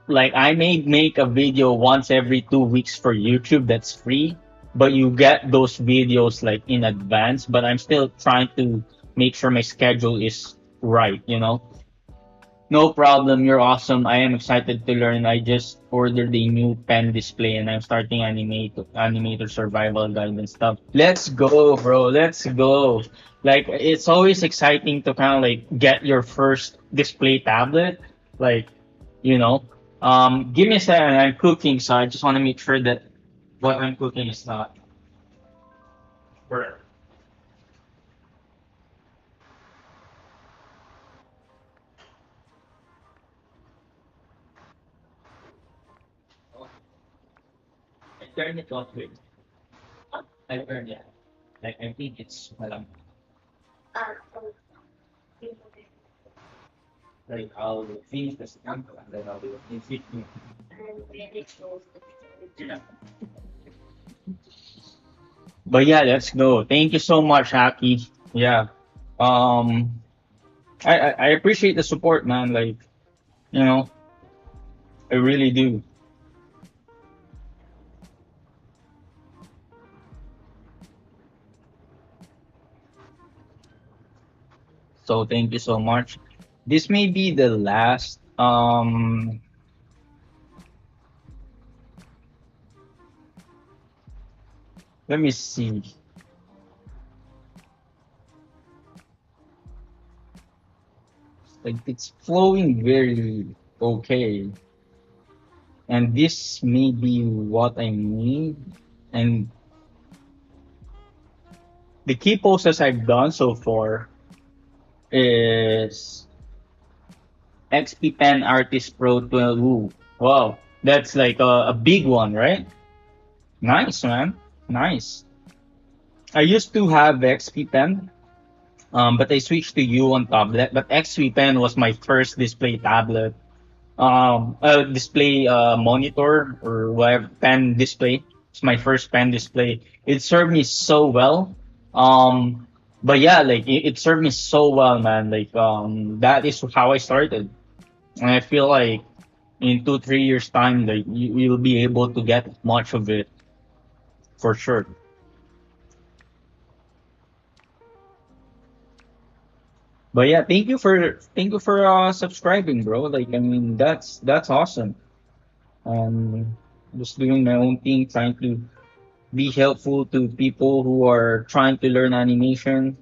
like I may make a video once every 2 weeks for YouTube that's free, but you get those videos like in advance. But I'm still trying to make sure my schedule is right, you know. No problem, you're awesome. I am excited to learn. I just ordered a new pen display and I'm starting animator survival guide and stuff. Let's go, bro. Let's go. Like it's always exciting to kind of like get your first display tablet. Like, you know. Give me a second. I'm cooking, so I just want to make sure that what I'm cooking is not burnt. I turned it off with. I turned it. Like I think it's malam. Like I'll finish the sample and then I'll do it. Yeah. But yeah, let's go. Thank you so much, Haki. Yeah. Um, I appreciate the support, man. Like you know, I really do. So thank you so much. This may be the last. Let me see. Like it's flowing very okay, and this may be what I need. And the key poses I've done so far. is XP Pen Artist Pro 12. Ooh, wow, that's like a big one, right? Nice, man. Nice. I used to have XP Pen, but I switched to U on tablet. But XP Pen was my first display tablet, display monitor or whatever pen display. It's my first pen display. It served me so well. Um, but yeah, like it served me so well, man. Like that is how I started, and I feel like in 2 3 years time, like you'll be able to get much of it for sure. But yeah, thank you for subscribing, bro. Like I mean, that's awesome. Um, just doing my own thing, trying to be helpful to people who are trying to learn animation.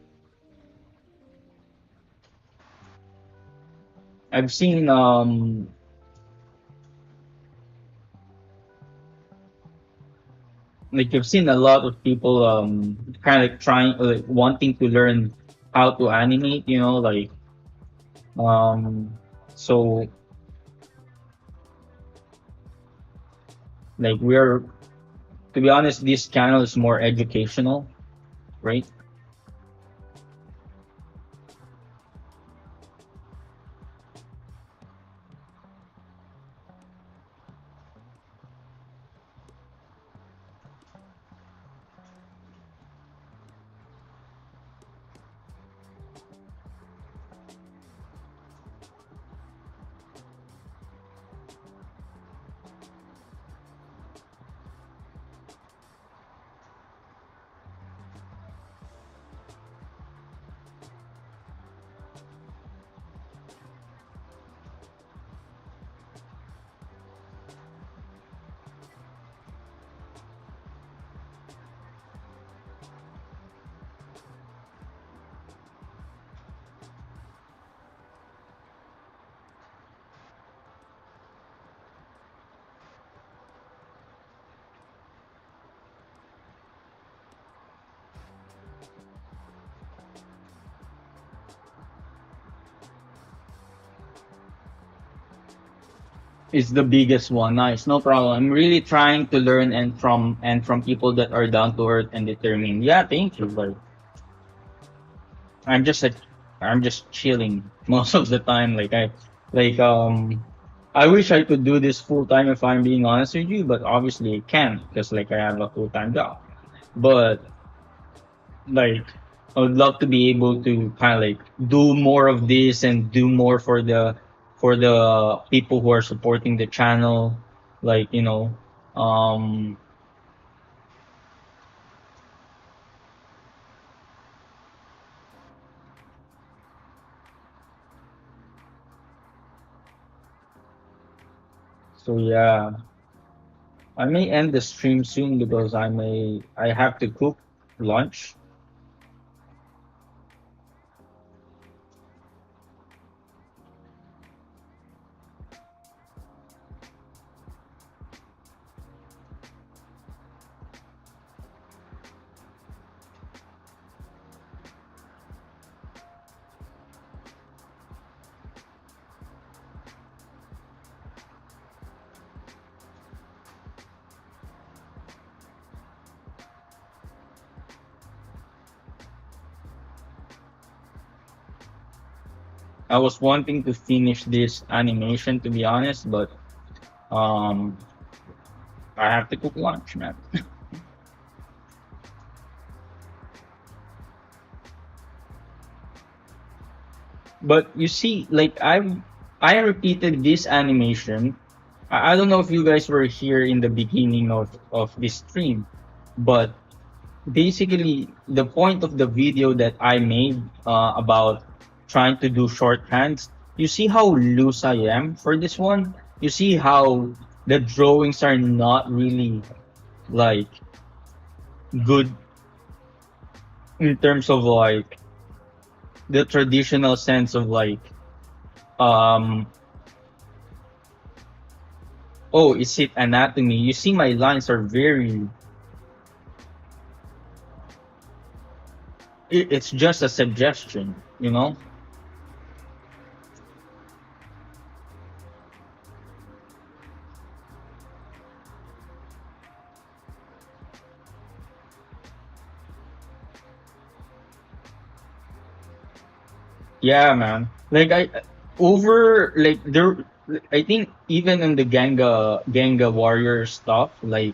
I've seen like I've seen a lot of people kind of like trying like wanting to learn how to animate, um so like we're to be honest, this channel is more educational, right? It's the biggest one. Nice, no problem. I'm really trying to learn and from people that are down to earth and determined. Yeah, thank you. Like I'm just a, I'm just chilling most of the time. Like I wish I could do this full time if I'm being honest with you, but obviously I can't because like I have a full time job. But like I would love to be able to kind of like do more of this and do more for the people who are supporting the channel. Like um. So yeah, I may end the stream soon because I have to cook lunch. I was wanting to finish this animation to be honest, but um I have to cook lunch, man. But you see, like I repeated this animation. I don't know if you guys were here in the beginning of this stream, but basically the point of the video that I made about trying to do shorthands, you see how loose I am for this one? You see how the drawings are not really like good in terms of like the traditional sense of like um oh, is it anatomy? You see my lines are very it's just a suggestion, you know? Yeah, man. Like I over like there I think even in the Ganga warrior stuff, like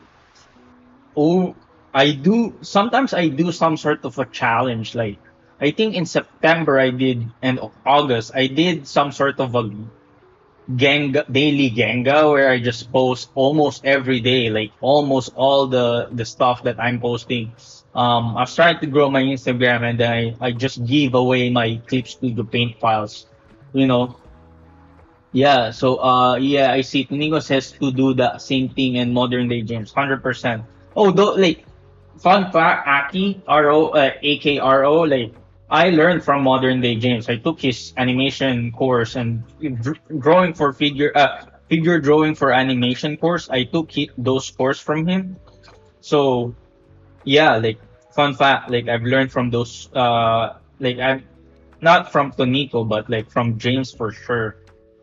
oh I do sometimes I do some sort of a challenge. Like I think in September I did and August I did some sort of a daily Genga where I just post almost every day, like almost all the stuff that I'm posting. I've started to grow my Instagram and then I just give away my Clip Studio Paint files. You know, yeah. So yeah, I see Tunico says to do the same thing in modern day games, 100%. Oh, though like fun fact, Aki RO, AKRO, like I learned from modern day James. I took his animation course and drawing for figure drawing for animation course. I took those course from him. So yeah, like fun fact, like I've learned from those. Like I'm not from Tonico, but like from James for sure.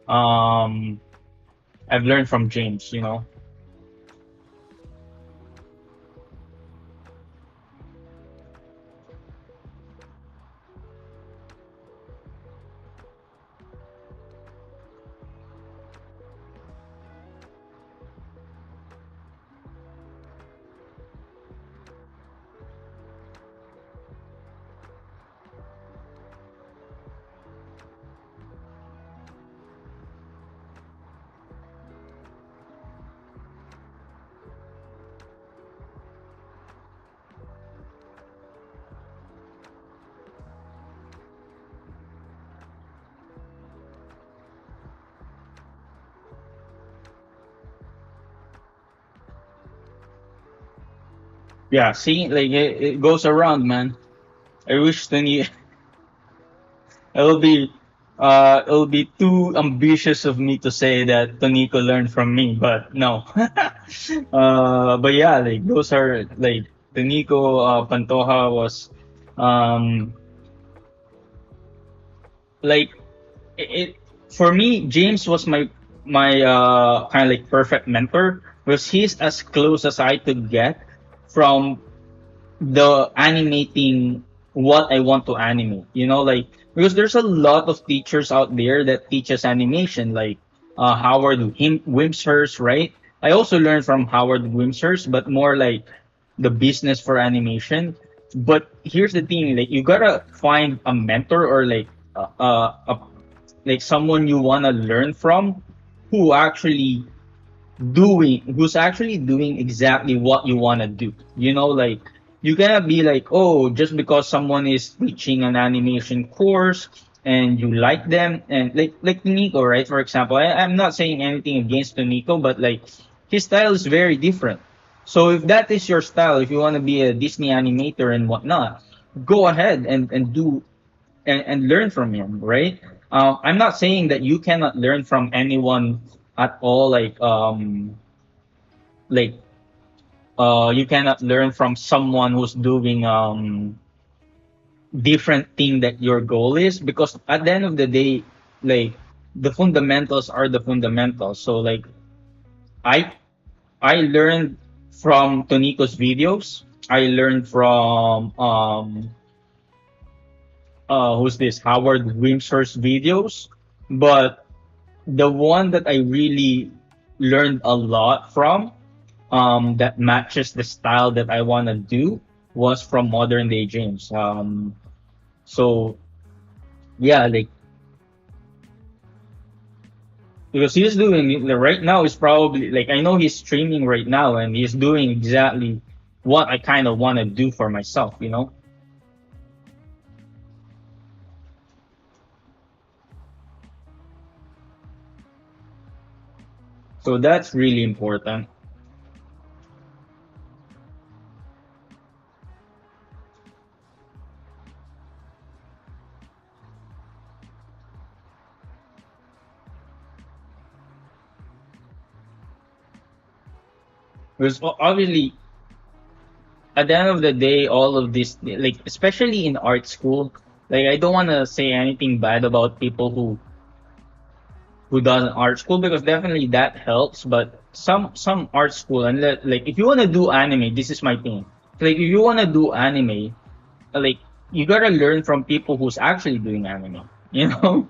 Um, I've learned from James. You know. Yeah. See, like it goes around, man. I wish Tony it'll be too ambitious of me to say that Tonico learned from me, but no. But yeah, like those are like Tonico Pantoja was um like it for me James was my kind of like perfect mentor because he's as close as I could get from the animating what I want to animate. You know, like because there's a lot of teachers out there that teaches animation, like Howard Wimshurst, right? I also learned from Howard Wimshurst, but more like the business for animation. But here's the thing: like you gotta find a mentor or like like someone you wanna learn from who actually who's actually doing exactly what you want to do. You know, like you cannot be like, oh, just because someone is teaching an animation course and you like them and like Nico, right? For example, I'm not saying anything against Nico, but like his style is very different. So if that is your style, if you want to be a Disney animator and whatnot, go ahead and do and learn from him, right? I'm not saying that you cannot learn from anyone at all, like you cannot learn from someone who's doing different thing that your goal is because at the end of the day, like the fundamentals are the fundamentals. So like I I learned from Tonico's videos. I learned from who's this Howard Wimshurst's videos, but the one that I really learned a lot from that matches the style that I want to do was from modern day James. So yeah, like because he's doing right now is probably like I know he's streaming right now and he's doing exactly what I kind of want to do for myself, you know. So that's really important. Because obviously at the end of the day, all of this, like especially in art school, like I don't want to say anything bad about people who does an art school because definitely that helps. But some art school and like if you want to do anime, this is my thing. Like if you want to do anime, like you gotta learn from people who's actually doing anime. You know,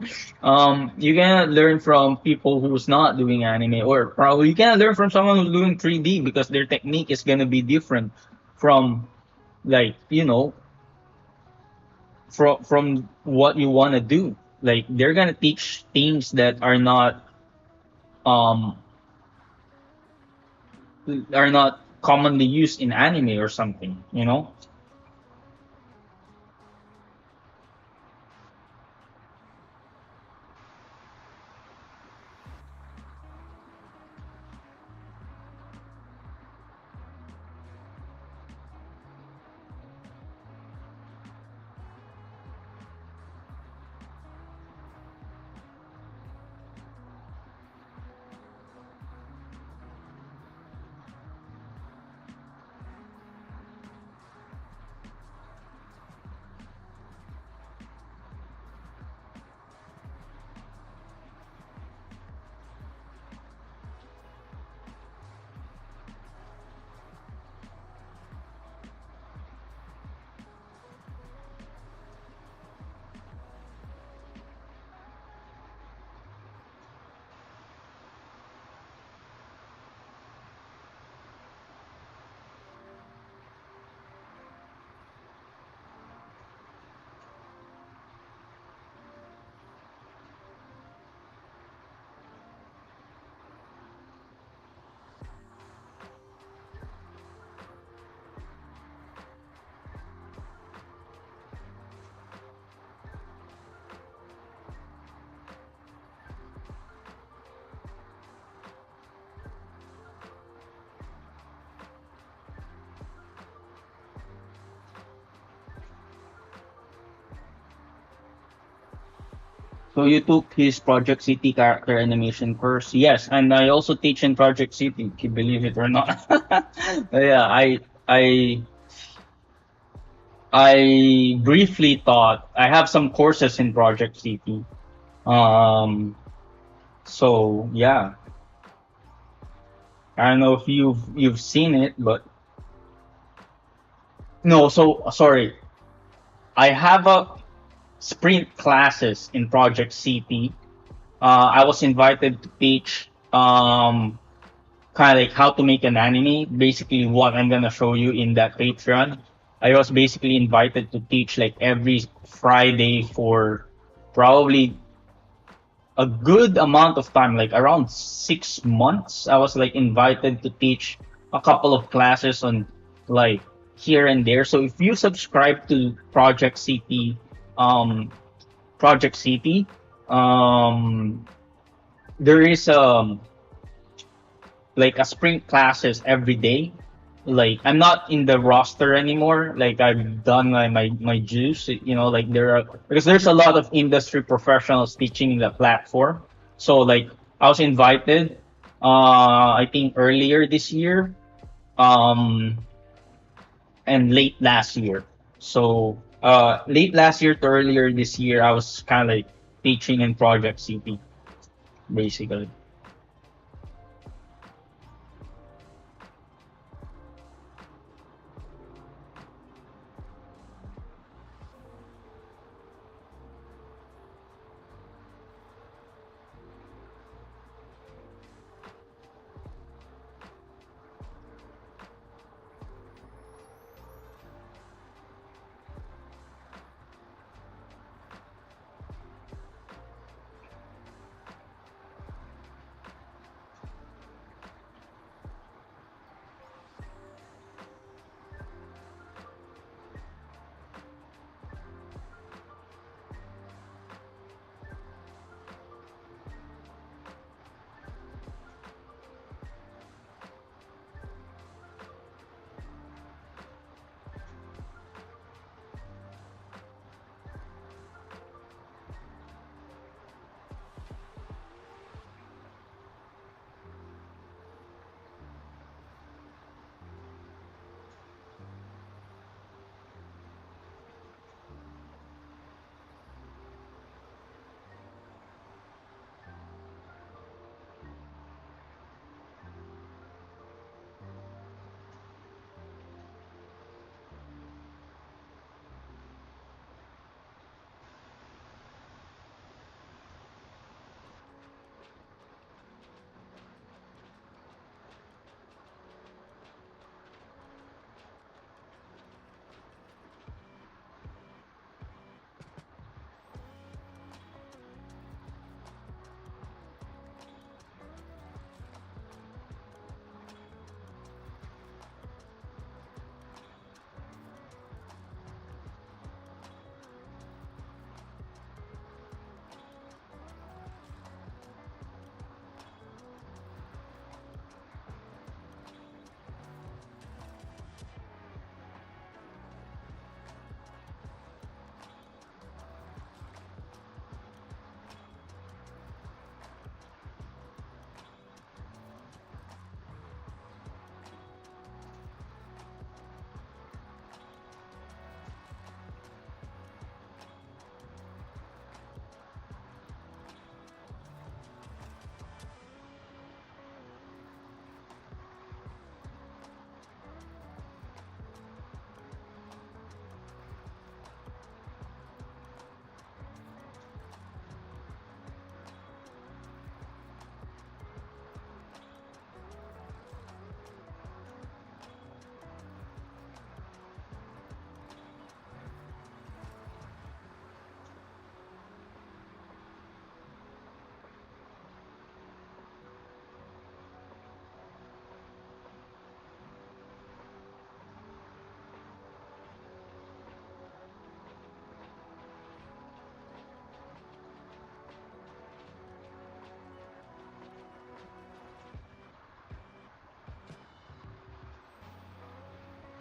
you cannot learn from people who's not doing anime, or probably you cannot learn from someone who's doing 3D because their technique is gonna be different from, like, from what you want to do. Like, they're gonna teach things that um are not commonly used in anime or something. You know. So you took his Project City character animation course. Yes, and I also teach in Project City, if you believe it or not. Yeah, I briefly taught. I have some courses in Project City. Um, so yeah, I don't know if you've seen it, but no. So sorry, I have a sprint classes in Project City. I was invited to teach kind of like how to make an anime. Basically, what I'm gonna show you in that Patreon. I was basically invited to teach like every Friday for probably a good amount of time, like around 6 months. I was like invited to teach a couple of classes on, like, here and there. So if you subscribe to um, Project City, um, there is like a spring classes every day. Like, I'm not in the roster anymore. Like, I've done my juice. Like, there are, because there's a lot of industry professionals teaching the platform. So like, I was invited. I think earlier this year, um, and late last year. So late last year to earlier this year, I was kind of like teaching in Project CP basically.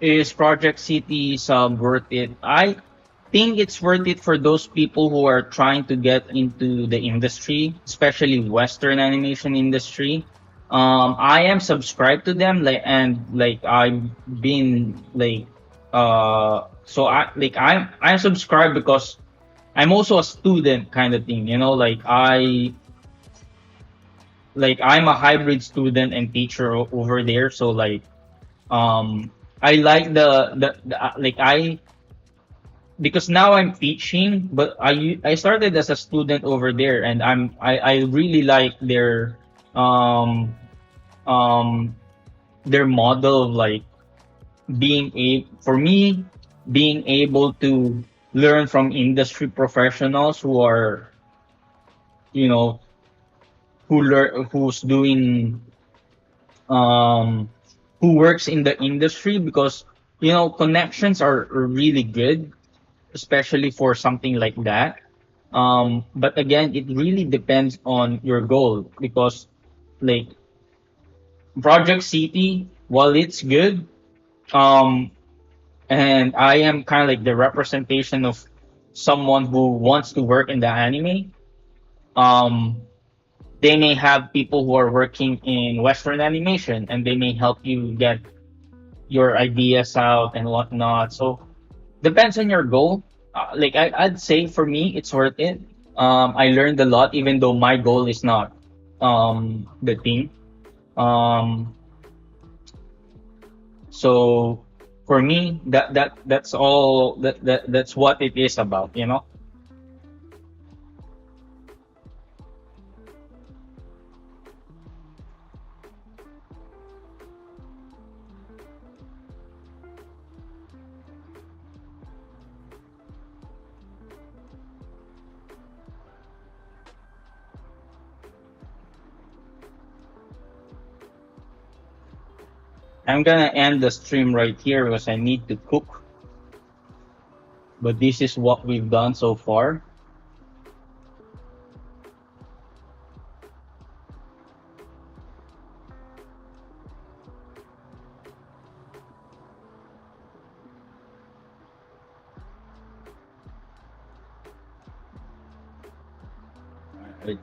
Is Project City worth it? I think it's worth it for those people who are trying to get into the industry, especially Western animation industry. I am subscribed to them, like, and like I've been like, so I'm subscribed because I'm also a student kind of thing, you know, I'm a hybrid student and teacher over there, so um I like I because now I'm teaching, but I started as a student over there, and I really like um um their model of like for me being able to learn from industry professionals who are, you know, who's doing um who works in the industry, because you know connections are really good, especially for something like that. But again, it really depends on your goal, because like Project City, while it's good, um, and I am kind of like the representation of someone who wants to work in the anime. Um, they may have people who are working in Western animation, and they may help you get your ideas out and whatnot. So depends on your goal. I'd say for me, it's worth it. I learned a lot, even though my goal is not the team. Um, so for me, that's all that's what it is about. You know, I'm gonna end the stream right here because I need to cook. But this is what we've done so far. Right.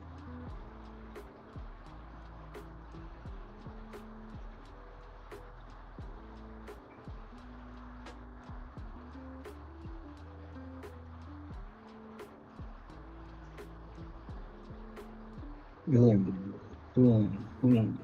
Boom, boom, boom.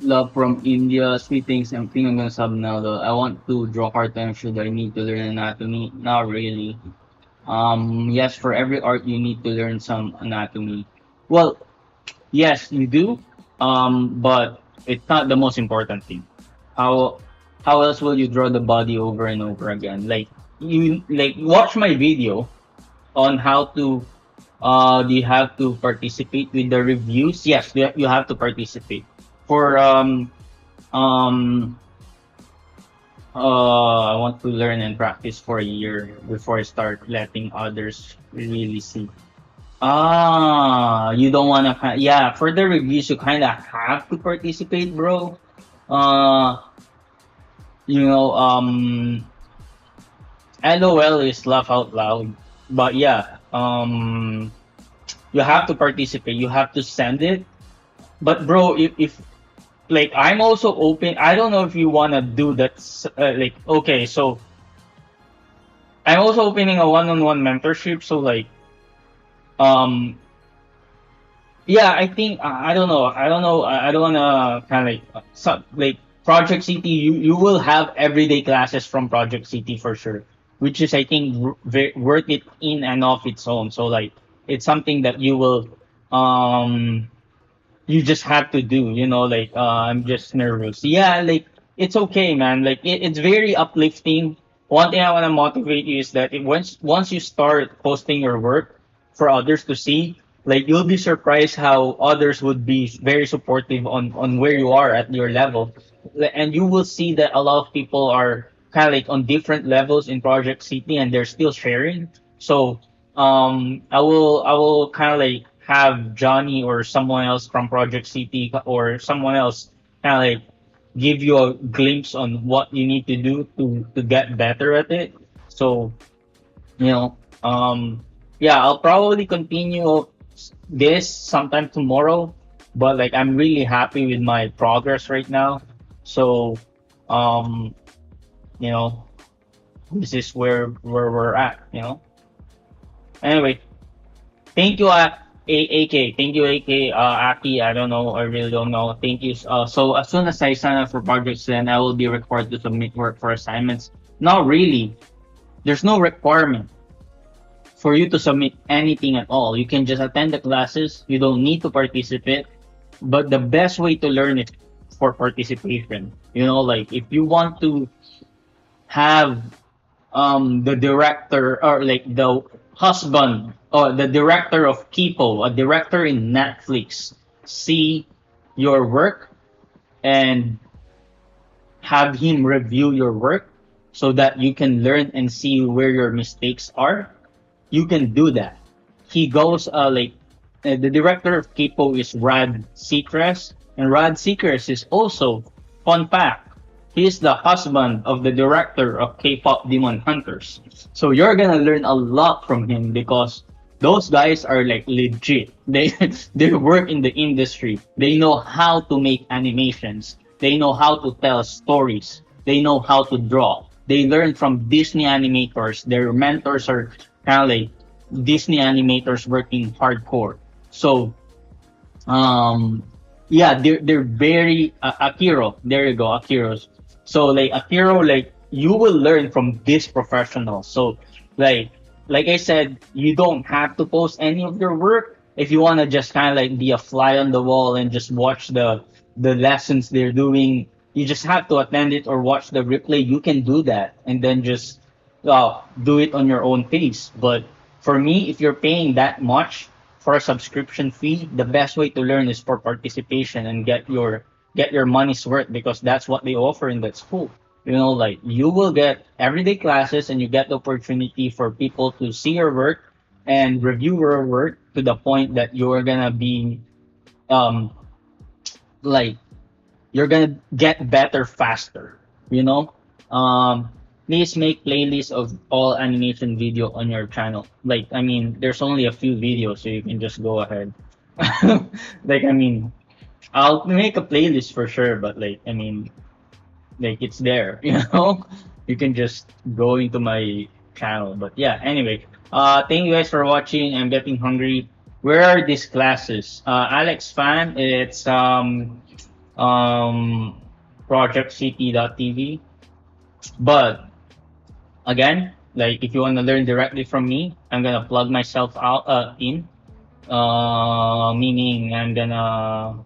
Love from India, sweet things. I think I'm gonna sub now though. I want to draw cartoon. Should I need to learn anatomy? Not really. Yes, for every art you need to learn some anatomy. Well, yes, you do. But it's not the most important thing. How how else will you draw the body over and over again? Like watch my video on how to do you have to participate with the reviews? Yes, you have to participate. For um I want to learn and practice for a year before I start letting others really see. You don't wanna yeah, for the reviews you kinda have to participate, bro. Uh you know, LOL is laugh out loud. but yeah, you have to participate. You have to send it. But bro, if like I'm also open. I don't know if you wanna do that. Like okay, so I'm also opening a one-on-one mentorship. So like um yeah, I think I don't know. I don't know. I don't wanna kind of like like Project CT. You will have everyday classes from Project CT for sure, which is I think worth it in and of its own. So like it's something that um you just have to do, like I'm just nervous. Yeah, like it's okay, man. Like it's very uplifting. One thing I want to motivate you is that once you start posting your work for others to see, like you'll be surprised how others would be very supportive on where you are at your level. And you will see that a lot of people are kind of like on different levels in Project City and they're still sharing. So I will kind of like have Johnny or someone else from Project City or someone else kind of like give you a glimpse on what you need to do to get better at it. So you know, yeah, I'll probably continue this sometime tomorrow, but like I'm really happy with my progress right now. So um, you know, this is where we're at. Anyway. Thank you, AK. Thank you, AK. Aki, I don't know. I really don't know. Thank you. So as soon as I sign up for projects, then I will be required to submit work for assignments. Not really. There's no requirement for you to submit anything at all. You can just attend the classes. You don't need to participate. But the best way to learn is for participation. Like if you want to have the director or like the husband or the director of Kipo, a director in Netflix, see your work and have him review your work so that you can learn and see where your mistakes are. You can do that. He goes the director of Kipo is Rad Seacrest, and Rad Seacrest is also fun fact. He's the husband of the director of K-pop Demon Hunters. So you're gonna learn a lot from him because those guys are like legit. They they work in the industry. They know how to make animations. They know how to tell stories. They know how to draw. They learn from Disney animators. Their mentors are kind of like Disney animators working hardcore. So yeah, they're very Akiro. There you go, Akiro's. So like Akiro, like you will learn from this professional. So like like I said, you don't have to post any of your work if you want to just kind of like be a fly on the wall and just watch the lessons they're doing. You just have to attend it or watch the replay. You can do that and then just do it on your own pace. But for me, if you're paying that much for a subscription fee, the best way to learn is for participation and get your money's worth because that's what they offer in that school. Like you will get everyday classes and you get the opportunity for people to see your work and review your work to the point that you're gonna be um like you're gonna get better faster. You know, um, please make playlists of all animation video on your channel. Like, I mean, there's only a few videos, so you can just go ahead. Like, I mean, I'll make a playlist for sure, but like, I mean, like it's there. You can just go into my channel. But yeah, anyway, thank you guys for watching. I'm getting hungry. Where are these classes? Alex Fan, it's um, projectct.tv. But again, like if you want to learn directly from me, I'm gonna plug myself out in. Meaning I'm gonna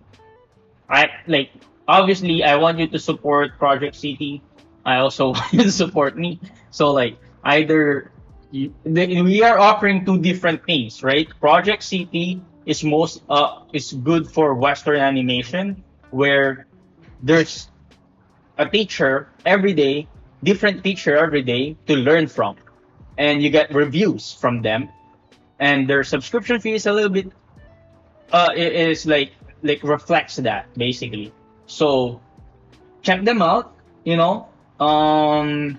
I like obviously I want you to support Project City. I also want you to support me. So like either we are offering two different things, right? Project City is good for Western animation where there's a teacher every day, different teacher every day to learn from, and you get reviews from them, and their subscription fee is a little bit it is like reflects that basically. So check them out. You know, um,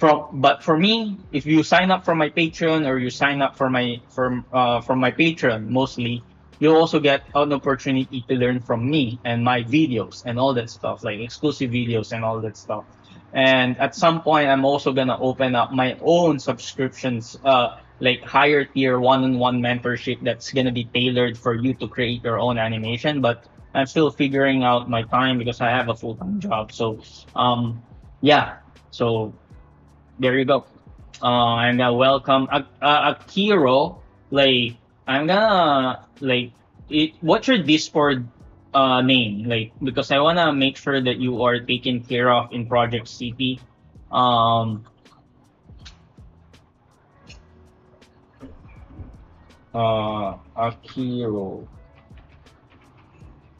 but for me, if you sign up for my Patreon or you sign up for my from my Patreon mostly, you also get an opportunity to learn from me and my videos and all that stuff, like exclusive videos and all that stuff. And at some point, I'm also gonna open up my own subscriptions, like higher tier one-on-one mentorship that's gonna be tailored for you to create your own animation. But I'm still figuring out my time because I have a full-time job. So, yeah. So there you go. I'm gonna welcome Akiro. Like, I'm gonna like, what's your Discord name? Like, because I wanna make sure that you are taken care of in Project CP. Um, Akiro,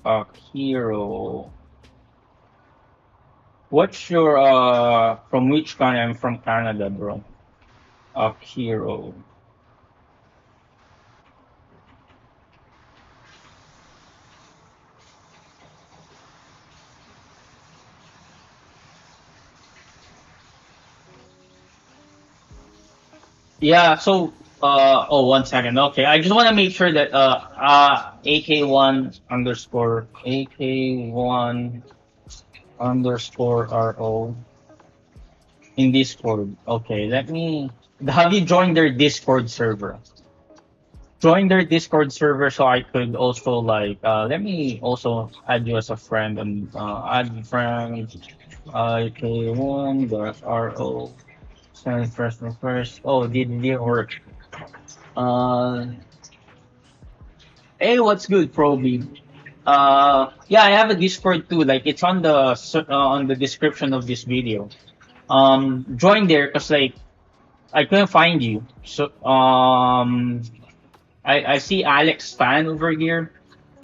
Akiro. What's your from which country? I'm from Canada, bro. Akiro. Yeah, so oh, 1 second. Okay. I just want to make sure that AK1 underscore AK1 underscore RO in Discord. Okay, let me have you joined their Discord server. Join their Discord server so I could also like let me also add you as a friend and add friend AK1 dot RO. Send first first. Oh, didn't work. Uh Hey, what's good, Proby? Yeah, I have a Discord too. Like, it's on the on the description of this video. Join there because like I couldn't find you. So I see Alex Fan over here,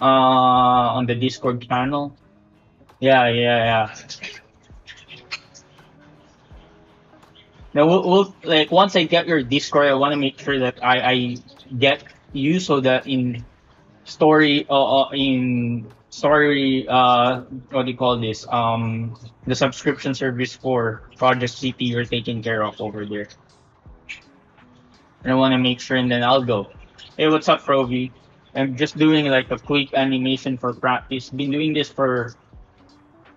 on the Discord channel. Yeah, yeah, yeah. Now we'll like once I get your Discord, I want to make sure that I get you so that in story what do you call this the subscription service for Project CP you're taken care of over there, and I want to make sure and then I'll go. Hey, what's up, Provi? I'm just doing like a quick animation for practice. Been doing this for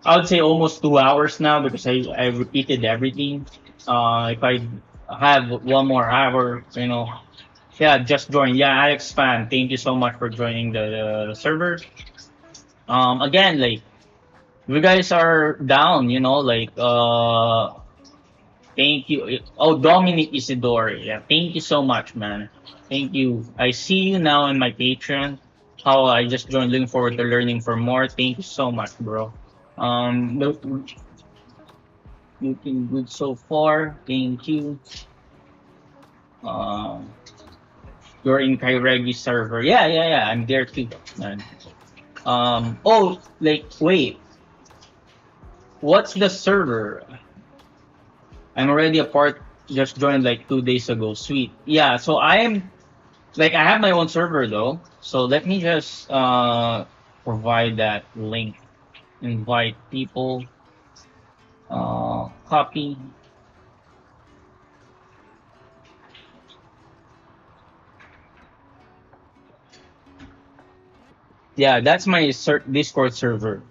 I would say almost 2 hours now because I repeated everything. If I have one more hour, yeah, just join. Yeah, Alex fan, thank you so much for joining the server. Again, like you guys are down, like thank you. Oh, Dominic Isidore. Yeah, thank you so much, man. Thank you. I see you now in my Patreon. How I just joined, looking forward to learning for more. Thank you so much, bro. Looking good so far. Thank you. Um, you're in Kairegi server. Yeah, yeah, yeah. I'm there too, man. Oh, like, wait. What's the server? I'm already a part. Just joined like 2 days ago. Sweet. Yeah. So I have my own server though. So let me just provide that link. Invite people. Copy. Yeah, that's my Discord server.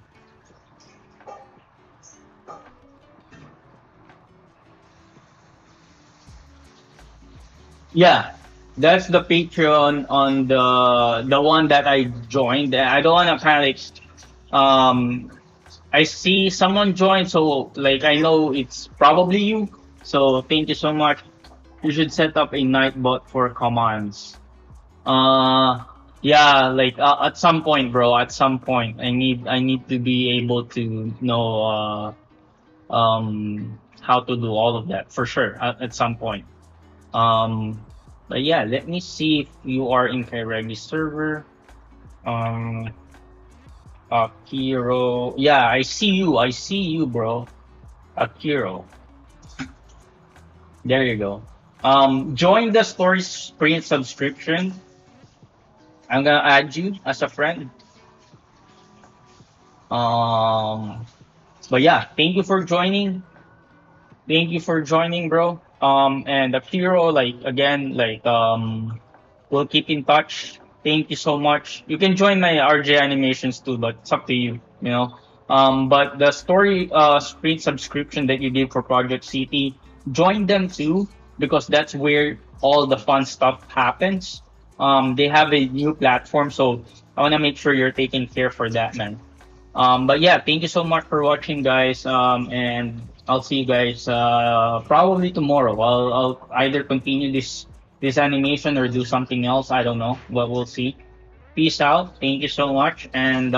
Yeah, that's the Patreon on the one that I joined. I don't want to panic. Um, I see someone joined, so like I know it's probably you. So thank you so much. You should set up a nightbot for commands. Uh, yeah, like at some point, bro. At some point, I need to be able to know how to do all of that for sure at some point. Um, but yeah, let me see if you are in Kairegi server. Um, Akiro. Yeah, I see you. I see you, bro. Akiro. There you go. Join the story sprint subscription. I'm gonna add you as a friend. Um, but yeah, thank you for joining. Thank you for joining, bro. And Akiro, like again, we'll keep in touch. Thank you so much. You can join my RJ animations too, but it's up to you, you know. But the story street subscription that you did for Project City, join them too, because that's where all the fun stuff happens. They have a new platform, so I wanna make sure you're taking care for that, man. But yeah, thank you so much for watching, guys. And I'll see you guys probably tomorrow. I'll either continue this animation or do something else. I don't know, but we'll see. Peace out. Thank you so much, and